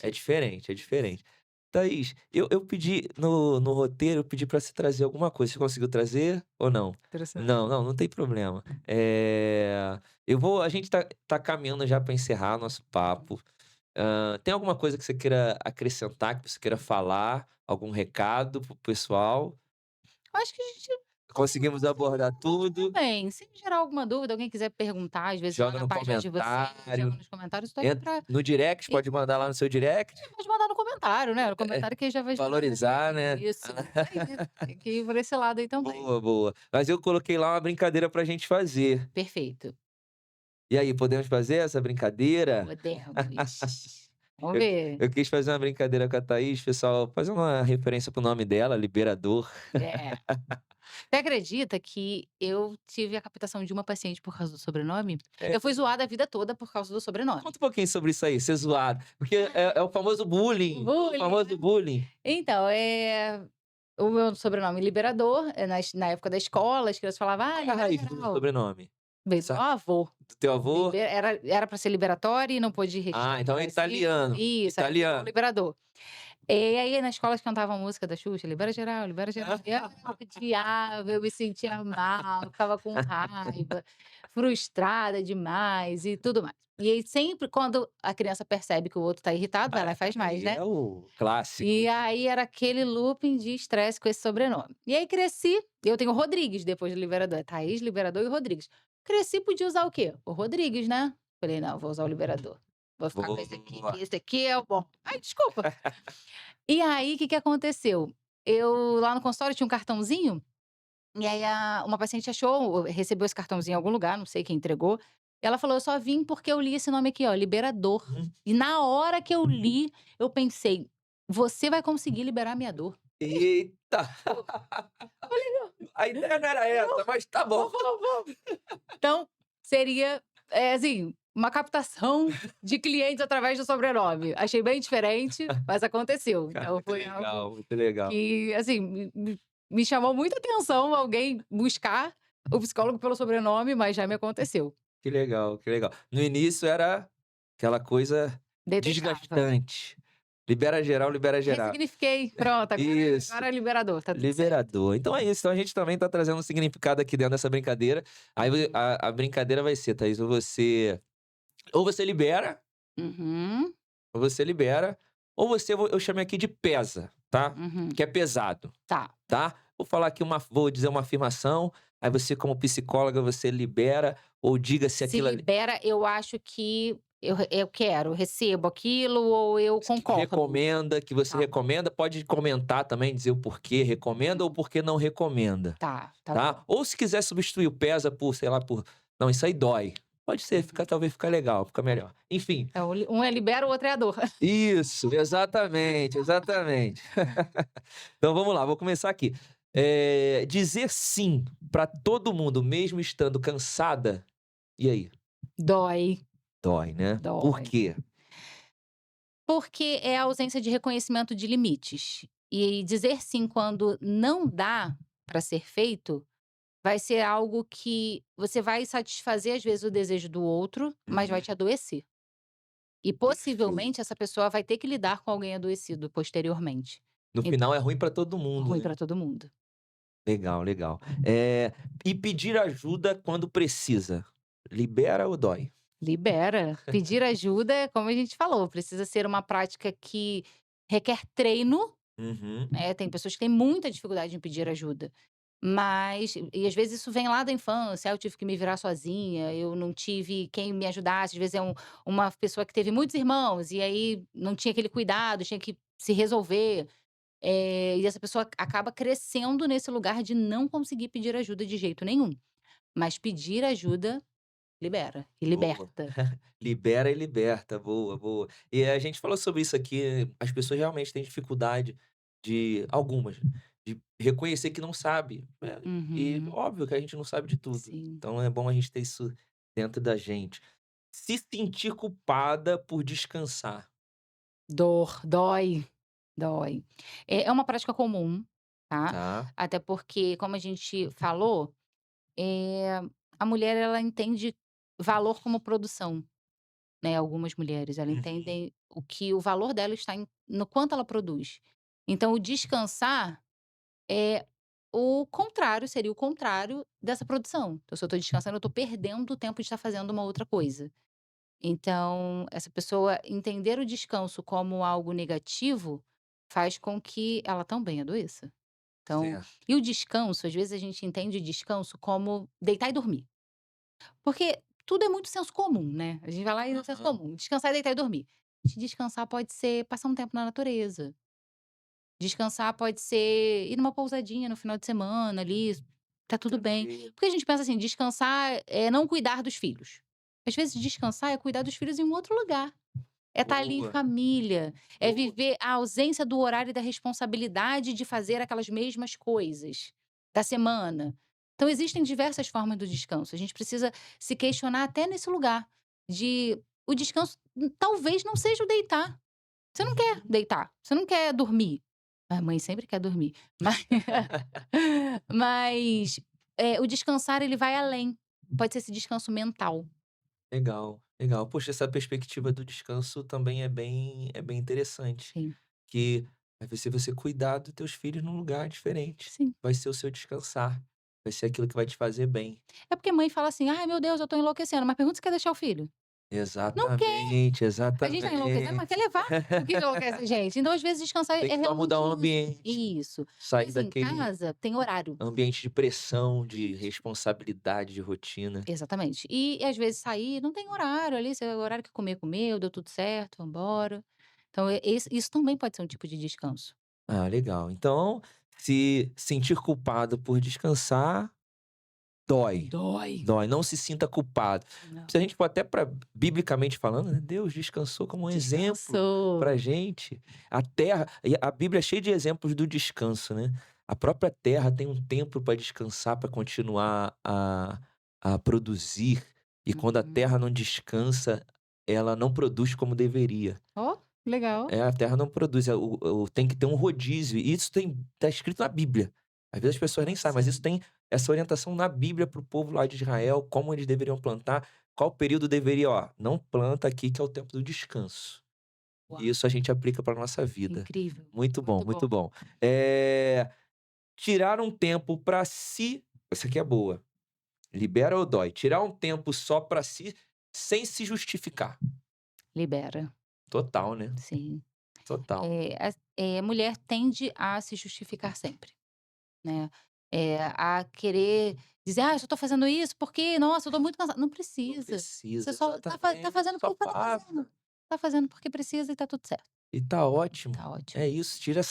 é diferente. diferente, é diferente. Thaís, eu pedi no roteiro, eu pedi pra você trazer alguma coisa. Você conseguiu trazer ou não? Trouxe nada. Não, não, não tem problema. A gente tá caminhando já para encerrar nosso papo. Tem alguma coisa que você queira acrescentar, que você queira falar? Algum recado pro pessoal? Eu acho que a gente Conseguimos abordar tudo? bem, se gerar alguma dúvida, alguém quiser perguntar, às vezes lá Joga na no página de vocês, joga comentário, nos comentários, estou aqui entra para no direct, pode mandar lá no seu direct. pode mandar no comentário, né, no É, comentário que aí já vai gerar valorizar, né. isso, isso aí, tem que ir por esse lado aí também. Boa, boa. Mas eu coloquei lá uma brincadeira pra gente fazer. Perfeito, E aí, podemos fazer essa brincadeira? podemos. Vamos Eu ver. eu quis fazer uma brincadeira com a Thaís, pessoal, fazendo uma referência para o nome dela, Liberador. É. Você acredita que eu tive a captação de uma paciente por causa do sobrenome? É, Eu fui zoada a vida toda por causa do sobrenome. conta um pouquinho sobre isso aí, ser zoado, porque é o famoso bullying, o Bullying, famoso né. bullying. Então, o meu sobrenome Liberador, na época da escola, as crianças falavam: "Ah, Qual é a libera raiz do geral". sobrenome? Veio do meu Sa avô. do teu avô? Era pra ser liberatório e não pôde registrar Ah, no então é Brasil. italiano, Isso, aí ficou italiano. Liberador. E aí na escola eles cantavam a música da Xuxa, libera geral. E eu odiava, eu me sentia mal, ficava com raiva, frustrada demais e tudo mais. E aí sempre quando a criança percebe que o outro tá irritado, vai lá e faz mais, Aí né. é o clássico. E aí era aquele looping de estresse com esse sobrenome. E aí cresci, eu tenho Rodrigues depois do Liberador, é Thaís, Liberador e Rodrigues. Cresci, podia usar o quê? O Rodrigues, né. Falei: "Não, vou usar o Liberador, vou ficar com esse aqui, Boa. que esse aqui é o bom". Ai, desculpa. E aí, o que que aconteceu? Eu lá no consultório tinha um cartãozinho, e aí uma paciente recebeu esse cartãozinho em algum lugar, não sei quem entregou, ela falou: "Eu só vim porque eu li esse nome aqui ó, Liberador". Hum. E na hora que eu li, eu pensei: "Você vai conseguir liberar minha dor". Eita! Falei: "Não, A ideia não era essa, mas tá bom. vamos". Então, seria, assim, uma captação de clientes através do sobrenome. Achei bem diferente, mas aconteceu. Cara, Então muito foi algo legal, muito legal. que, assim, me chamou muita atenção alguém buscar o psicólogo pelo sobrenome, mas já me aconteceu. Que legal, que legal. No início era aquela coisa Detestava. desgastante. Libera geral, libera geral. Ressignifiquei, pronto, Isso, agora é liberador, tá tudo certo. liberador. Então é isso, então a gente também tá trazendo um significado aqui dentro dessa brincadeira. Aí a brincadeira vai ser, Thaís, ou você libera, Uhum, ou você libera, ou você eu chamei aqui de pesa, tá? uhum. Que é pesado, Tá. tá? Vou dizer uma afirmação, aí você como psicóloga, você libera ou diga se Se aquilo ali libera, eu acho que eu quero, recebo aquilo ou eu que concordo. recomenda, que você Tá, recomenda, pode comentar também, dizer o porquê recomenda ou porquê não recomenda, tá bom. tá? Ou se quiser substituir o pesa por, sei lá, por não, isso aí dói. Pode ser, Uhum. talvez fica legal, fica melhor. Enfim, É, um é libera, o outro é a dor. isso, exatamente, exatamente. Então vamos lá, vou começar aqui. Dizer sim pra todo mundo, mesmo estando cansada, e aí? Dói, Dói, né? Por dói. quê? Porque é a ausência de reconhecimento de limites. E dizer sim quando não dá para ser feito, vai ser algo que você vai satisfazer, às vezes, o desejo do outro, mas vai Uhum, te adoecer. E perfeito. possivelmente essa pessoa vai ter que lidar com alguém adoecido posteriormente. No Então, final é ruim pra todo mundo, ruim né? para todo mundo. Legal, legal. E pedir ajuda quando precisa, libera ou dói? Libera. Pedir ajuda, é como a gente falou, precisa ser uma prática que requer treino, Uhum. né, tem pessoas que têm muita dificuldade em pedir ajuda, mas e às vezes isso vem lá da infância: "Ah, eu tive que me virar sozinha, eu não tive quem me ajudasse", às vezes é uma pessoa que teve muitos irmãos, e aí não tinha aquele cuidado, tinha que se resolver, e essa pessoa acaba crescendo nesse lugar de não conseguir pedir ajuda de jeito nenhum. Mas pedir ajuda libera e Boa. liberta. Libera e liberta, boa, boa. E a gente falou sobre isso aqui, as pessoas realmente têm dificuldade de algumas, de reconhecer que não sabe, e Uhum. óbvio que a gente não sabe de tudo, Sim. então é bom a gente ter isso dentro da gente. Se sentir culpada por descansar, Dói, dói. É uma prática comum, tá, tá? até porque, como a gente falou, eh, a mulher ela entende valor como produção, né, algumas mulheres, elas Uhum. entendem o valor dela está no quanto ela produz. Então o descansar é o contrário, seria o contrário dessa produção. Então se eu estou descansando, eu estou perdendo o tempo de estar fazendo uma outra coisa. Então, essa pessoa entender o descanso como algo negativo, faz com que ela também adoeça. Então Certo. e o descanso, às vezes a gente entende o descanso como deitar e dormir. Porque tudo é muito senso comum, né, a gente vai lá e é senso Aham. comum, descansar é deitar e dormir. Descansar pode ser passar um tempo na natureza, descansar pode ser ir numa pousadinha no final de semana ali, tá tudo bem. Tranquilo. Porque a gente pensa assim, descansar é não cuidar dos filhos. Às vezes descansar é cuidar dos filhos em um outro lugar. É estar ali em Boa, família, é boa. viver a ausência do horário e da responsabilidade de fazer aquelas mesmas coisas da semana. Então existem diversas formas do descanso, a gente precisa se questionar até nesse lugar, de o descanso talvez não seja o deitar. Você não quer Uhum. deitar, você não quer dormir. A mãe sempre quer dormir, mas mas, o descansar ele vai além, pode ser esse descanso mental. Legal, legal. Poxa, essa perspectiva do descanso também é bem interessante, Sim, que vai ser você cuidar dos teus filhos num lugar diferente, sim. vai ser o seu descansar, vai ser aquilo que vai te fazer bem. É porque mãe fala assim: "Ai meu Deus, eu tô enlouquecendo", mas pergunta se quer deixar o filho. Não quer, Exatamente, a gente tá enlouquecendo, mas quer exatamente. levar. O que enlouquece a gente? Então às vezes descansar Tem é que só realmente mudar o isso. ambiente, Isso. Porque sair assim, em daquele casa tem horário. ambiente de pressão, de Isso. responsabilidade, de rotina. Exatamente. E às vezes sair não tem horário ali, se é o horário que comer, comeu, deu tudo certo, vamos embora. Então isso também pode ser um tipo de descanso. Ah, legal. Então, se sentir culpado por descansar, dói. Dói. Dói, não se sinta culpado. Não. Se a gente for até para biblicamente falando, né, Deus descansou como um exemplo pra Descansou. gente. A terra e a Bíblia é cheia de exemplos do descanso, né. A própria terra tem um tempo para descansar, para continuar a produzir, e quando a Uhum. terra não descansa, ela não produz como deveria. Ó, legal. É, a terra não produz, tem que ter um rodízio, e isso tá escrito na Bíblia. Às vezes as pessoas nem sabem, mas Nossa. isso tem essa orientação na Bíblia para o povo lá de Israel, como eles deveriam plantar, qual período deveria, ó, não planta aqui que é o tempo do descanso. E Uau, isso a gente aplica para nossa vida. incrível. Muito bom, Muito muito bom. bom. Tirar um tempo para si, essa aqui é boa, libera ou dói? Tirar um tempo só para si, sem se justificar. Libera, Total, né, sim. total. Mulher tende a se justificar sempre, né, a querer dizer: "Ah, eu só tô fazendo isso porque, nossa, eu tô muito cansada", não Não precisa. Você precisa, só tá exatamente, fazendo só porque tá fazendo. faça. Tá fazendo porque precisa e tá tudo certo. E tá ótimo. Tá ótimo. É isso, tira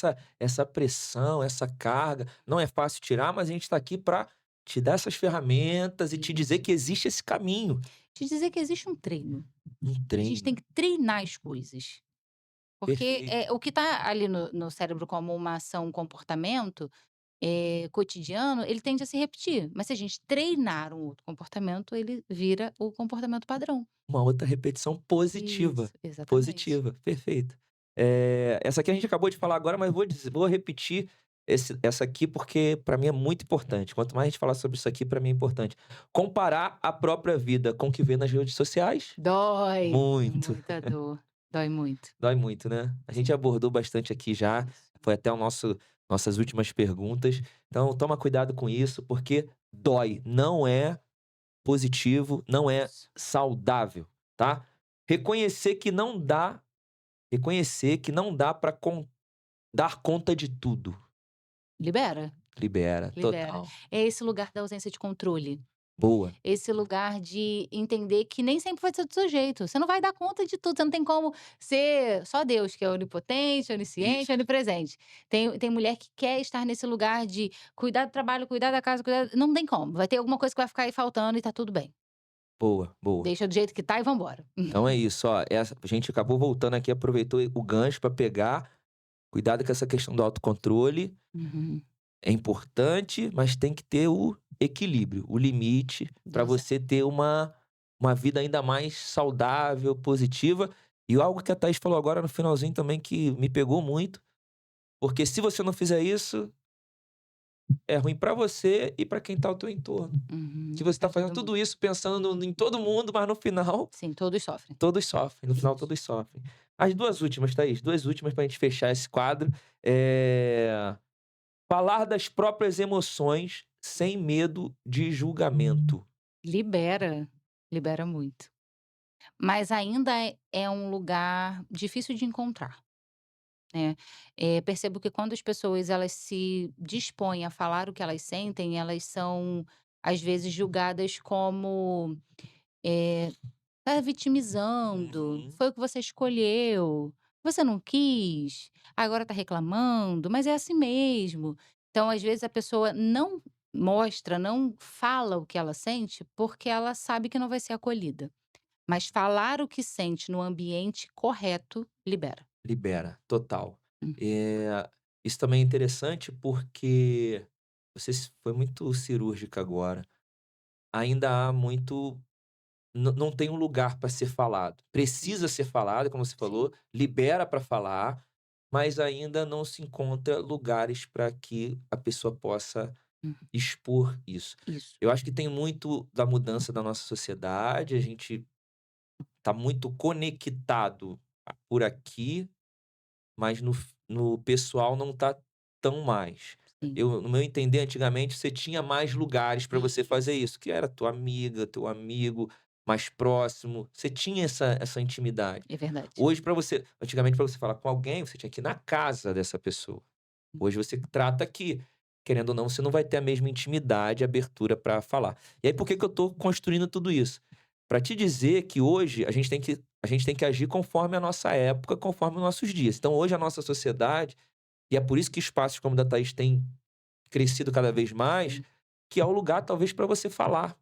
essa pressão, essa carga. Não é fácil tirar, mas a gente tá aqui pra te dar essas ferramentas e te dizer Isso. que existe esse caminho. Te dizer que existe um treino. Um A gente tem treino. que treinar as coisas. Porque, Perfeito. o que tá ali no cérebro como uma ação, um comportamento, cotidiano, ele tende a se repetir, mas se a gente treinar um outro comportamento, ele vira o comportamento padrão. Uma outra repetição positiva. Isso, exatamente. Positiva, perfeito. Essa aqui a gente acabou de falar agora, mas vou repetir essa aqui, porque pra mim é muito importante. Quanto mais a gente falar sobre isso aqui, pra mim é importante. Comparar a própria vida com o que vê nas redes sociais, Dói, muito. muita dor, dói muito. Dói muito, né? A gente Sim, abordou bastante aqui já, isso. foi até o nossas últimas perguntas. Então toma cuidado com isso, porque dói, não é positivo, não é Isso. saudável, tá? Reconhecer que não dá reconhecer que não dá para dar conta de tudo. Libera, Libera, libera. total. É esse lugar da ausência de controle. Boa. Esse lugar de entender que nem sempre vai ser do seu jeito. Você não vai dar conta de tudo, você não tem como ser só Deus que é onipotente, onisciente, Isso. onipresente. Tem mulher que quer estar nesse lugar de cuidar do trabalho, cuidar da casa, cuidar não tem como, vai ter alguma coisa que vai ficar aí faltando e tá tudo bem. Boa, boa. Deixa do jeito que tá e vamos embora. Então é isso, ó, a gente acabou voltando aqui, aproveitou o gancho para pegar. Cuidado com essa questão do autocontrole, Uhum. é importante, mas tem que ter o equilíbrio, o limite, para Exato. você ter uma vida ainda mais saudável, positiva. E algo que a Thaís falou agora no finalzinho também que me pegou muito, porque se você não fizer isso, é ruim para você e para quem tá ao teu entorno. Se Uhum. você tá Pra fazendo todo mundo. tudo isso pensando em todo mundo, mas no final Sim, todos sofrem. todos sofrem, no final Isso. todos sofrem. As 2 últimas, Thaís, 2 últimas pra gente fechar esse quadro, eh, falar das próprias emoções sem medo de julgamento. Libera, libera muito. Mas ainda é um lugar difícil de encontrar, né. Percebo que quando as pessoas elas se dispõem a falar o que elas sentem, elas são, às vezes, julgadas como, eh, "tá vitimizando, Uhum. foi o que você escolheu, você não quis, agora tá reclamando, mas é assim mesmo". Então, às vezes, a pessoa não mostra, não fala o que ela sente, porque ela sabe que não vai ser acolhida. Mas falar o que sente no ambiente correto libera. Libera, total. Hum, Eh, isso também é interessante porque você foi muito cirúrgica agora. Ainda há muito não tem um lugar para ser falado. sim, Precisa ser falado, como você sim. falou, libera para falar, mas ainda não se encontra lugares para que a pessoa possa Hum, expor isso. isso. Eu acho que tem muito da mudança da nossa sociedade, a gente está muito conectado por aqui, mas no pessoal não tá tão mais. Sim. Eu no meu entender, antigamente, você tinha mais lugares para você fazer Isso, isso, que era tua amiga, teu amigo mais próximo, você tinha essa intimidade. é verdade. Hoje para você antigamente para você falar com alguém, você tinha que ir na casa dessa pessoa. Hoje você trata aqui. Querendo ou não, você não vai ter a mesma intimidade, abertura para falar. E aí por que que eu tô construindo tudo isso? Para te dizer que hoje a gente tem que agir conforme a nossa época, conforme os nossos dias. Então hoje a nossa sociedade, e é por isso que espaços como o da Thaís têm crescido cada vez mais, Sim. que é o lugar talvez para você falar.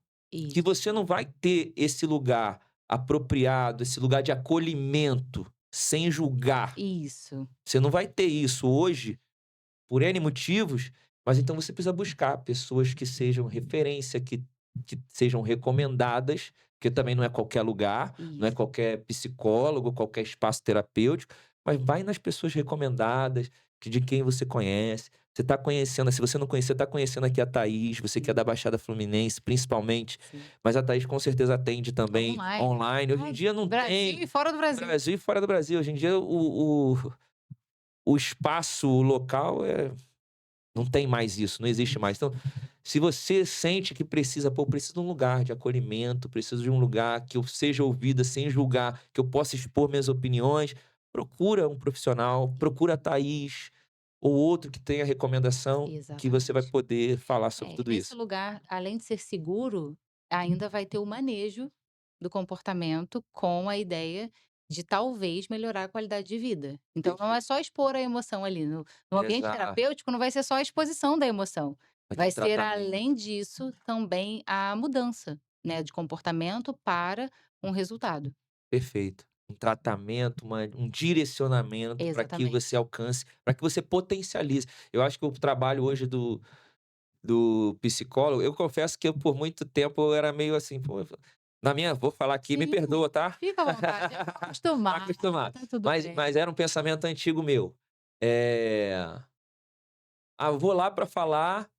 Que Isso, você não vai ter esse lugar apropriado, esse lugar de acolhimento, sem julgar. isso. Você não vai ter isso hoje por N motivos, mas então você precisa buscar pessoas que sejam referência, que sejam recomendadas, porque também não é qualquer lugar, não é Isso. qualquer psicólogo, qualquer espaço terapêutico, mas vai nas pessoas recomendadas, que de quem você conhece. Você está conhecendo, se você não conhecer, está conhecendo aqui a Thaís, você que é Sim, da Baixada Fluminense, principalmente, sim. mas a Thaís com certeza atende também Online. online. Hoje em Ah, dia não Brasil e tem fora do Brasil. Brasil e fora do Brasil. Hoje em dia o espaço local não tem mais isso, não existe mais. Isso. Então, se você sente que precisa, pô, preciso de um lugar de acolhimento, preciso de um lugar que eu seja ouvida sem julgar, que eu possa expor minhas opiniões, procura um profissional, procura a Thaís ou outro que tenha recomendação, que você vai Exatamente. poder falar sobre É, tudo nesse isso. lugar, além de ser seguro, ainda vai ter o manejo do comportamento com a ideia de talvez melhorar a qualidade de vida. Então não é Perfeito. só expor a emoção ali, no ambiente Exato. terapêutico não vai ser só a exposição da emoção, Vai ter vai um ser tratamento. além disso também a mudança, né, de comportamento para um resultado. Perfeito. Um tratamento, um direcionamento para que você Exatamente. alcance, para que você potencialize. Eu acho que o trabalho hoje do psicólogo, eu confesso que eu, por muito tempo, eu era meio assim, pô, vou falar aqui, me Sim, perdoa, tá? fica à vontade, é Tá acostumar, acostumado. tá tudo Mas bem. era um pensamento antigo meu. Eh, eu vou lá pra falar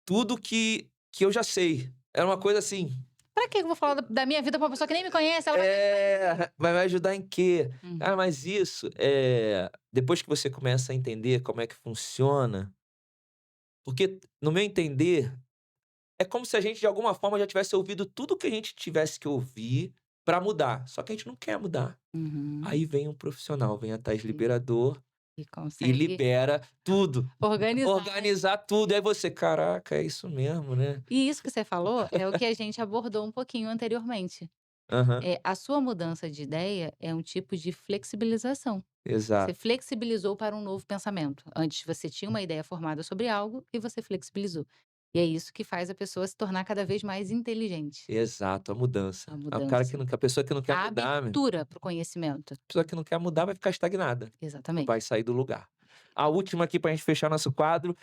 tudo que eu já sei. Era uma coisa assim, Pra que eu vou falar da minha vida pra uma pessoa que nem me conhece, ela vai me ajudar em quê? vai me ajudar em quê? Ah, Uhum. mas isso, depois que você começa a entender como é que funciona, porque no meu entender é como se a gente, de alguma forma, já tivesse ouvido tudo que a gente tivesse que ouvir pra mudar, só que a gente não quer mudar. Uhum. Aí vem um profissional, vem a Tais E Liberador e e consegue libera tudo, organizar. organizar tudo, e aí você: "Caraca, é isso mesmo, né?" E isso que você falou é o que a gente abordou um pouquinho anteriormente. Aham, A sua mudança de ideia é um tipo de flexibilização. Você exato. flexibilizou para um novo pensamento. Antes você tinha uma ideia formada sobre algo e você flexibilizou. E é isso que faz a pessoa se tornar cada vez mais inteligente. Exato, a mudança. A O cara que mudança. não a pessoa que não quer A mudar, abertura para o conhecimento. a pessoa que não quer mudar vai ficar estagnada, não vai Exatamente. sair do lugar. A última aqui pra gente fechar nosso quadro,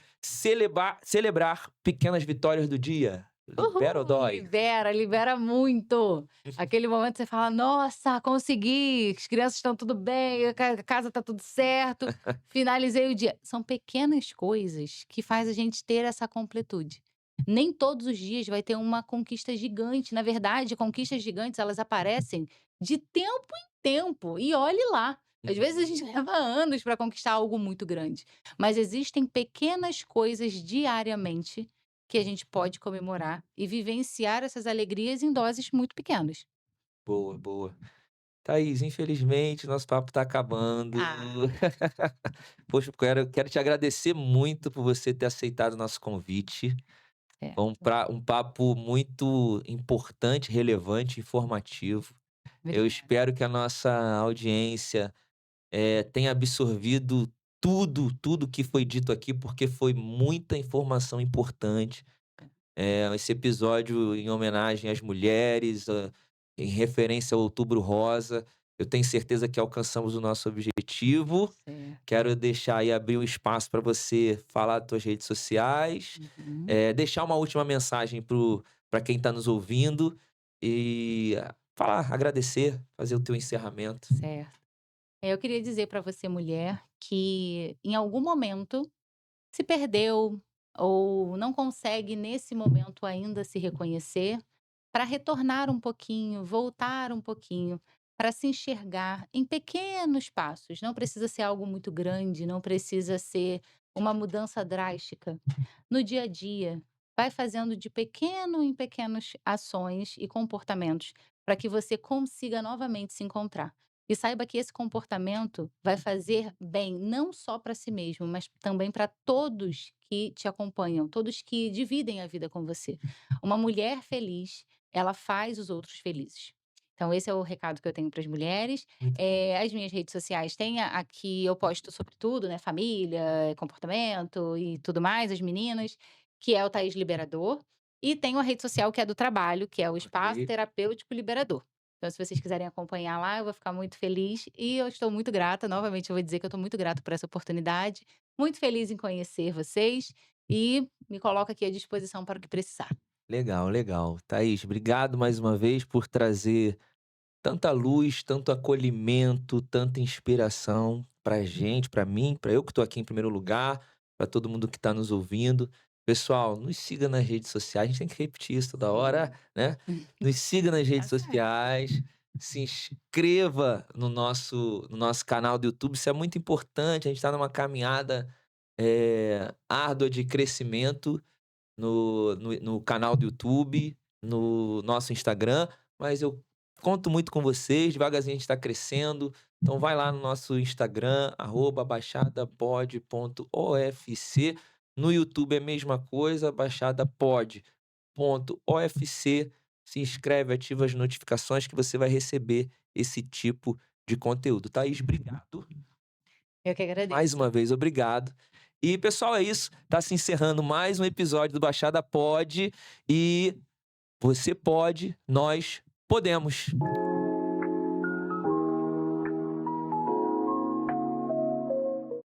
celebrar pequenas vitórias do dia. Libera ou Uhul, dói? libera, libera muito. Aquele momento que você fala: "Nossa, consegui, as crianças estão tudo bem, a casa está tudo certo, finalizei o dia". São pequenas coisas que faz a gente ter essa completude. Nem todos os dias vai ter uma conquista gigante, na verdade, conquistas gigantes, elas aparecem de tempo em tempo, e olhe lá. Às vezes a gente leva anos para conquistar algo muito grande, mas existem pequenas coisas diariamente que a gente pode comemorar e vivenciar essas alegrias em doses muito pequenas. Boa, boa. Thaís, infelizmente nosso papo tá acabando. Ah, Poxa, quero te agradecer muito por você ter aceitado o nosso convite. Foi certo. um papo muito importante, relevante, informativo. Eu Obrigada. espero que a nossa audiência, tenha absorvido tudo que foi dito aqui, porque foi muita informação importante. Esse episódio em homenagem às mulheres, em referência ao Outubro Rosa. Eu tenho certeza que alcançamos o nosso objetivo. Certo. Quero deixar aí abrir um espaço para você falar das tuas redes sociais, Uhum. deixar uma última mensagem para quem está nos ouvindo e falar, agradecer, fazer o teu encerramento. Certo. Eu queria dizer para você, mulher, que em algum momento se perdeu ou não consegue nesse momento ainda se reconhecer, para retornar um pouquinho, voltar um pouquinho, para se enxergar em pequenos passos. Não precisa ser algo muito grande, não precisa ser uma mudança drástica. No dia a dia, vai fazendo de pequeno em pequenas ações e comportamentos para que você consiga novamente se encontrar. E saiba que esse comportamento vai fazer bem não só para si mesmo, mas também para todos que te acompanham, todos que dividem a vida com você. Uma mulher feliz, ela faz os outros felizes. Então, esse é o recado que eu tenho para as mulheres. Muito bom. As minhas redes sociais têm aqui, eu posto sobre tudo, né? Família, comportamento e tudo mais, as meninas, que é o Thaís Liberador. E tenho a rede social que é do trabalho, que é o Espaço Ok. Terapêutico Liberador. Então, se vocês quiserem acompanhar lá, eu vou ficar muito feliz. E eu estou muito grata, novamente, eu vou dizer que eu estou muito grata por essa oportunidade. Muito feliz em conhecer vocês e me coloco aqui à disposição para o que precisar. Legal, legal. Thaís, obrigado mais uma vez por trazer tanta luz, tanto acolhimento, tanta inspiração pra gente, pra mim, pra eu que tô aqui em primeiro lugar, pra todo mundo que tá nos ouvindo. Pessoal, nos siga nas redes sociais, a gente tem que repetir isso toda hora, Sim. né? Nos siga nas Tá redes certo. sociais, se inscreva no nosso canal do YouTube, isso é muito importante, a gente tá numa caminhada, árdua de crescimento no canal do YouTube, no nosso Instagram, mas eu conto muito com vocês, devagarzinho a gente está crescendo, então vai lá no nosso Instagram, @baixadapod.ofc, no YouTube é a mesma coisa, baixadapod.ofc, se inscreve, ativa as notificações que você vai receber esse tipo de conteúdo. Thaís, obrigado. Eu que Mais agradeço. uma vez, obrigado. E, pessoal, é isso. Tá se encerrando mais um episódio do Baixada Pod. E você pode, nós podemos.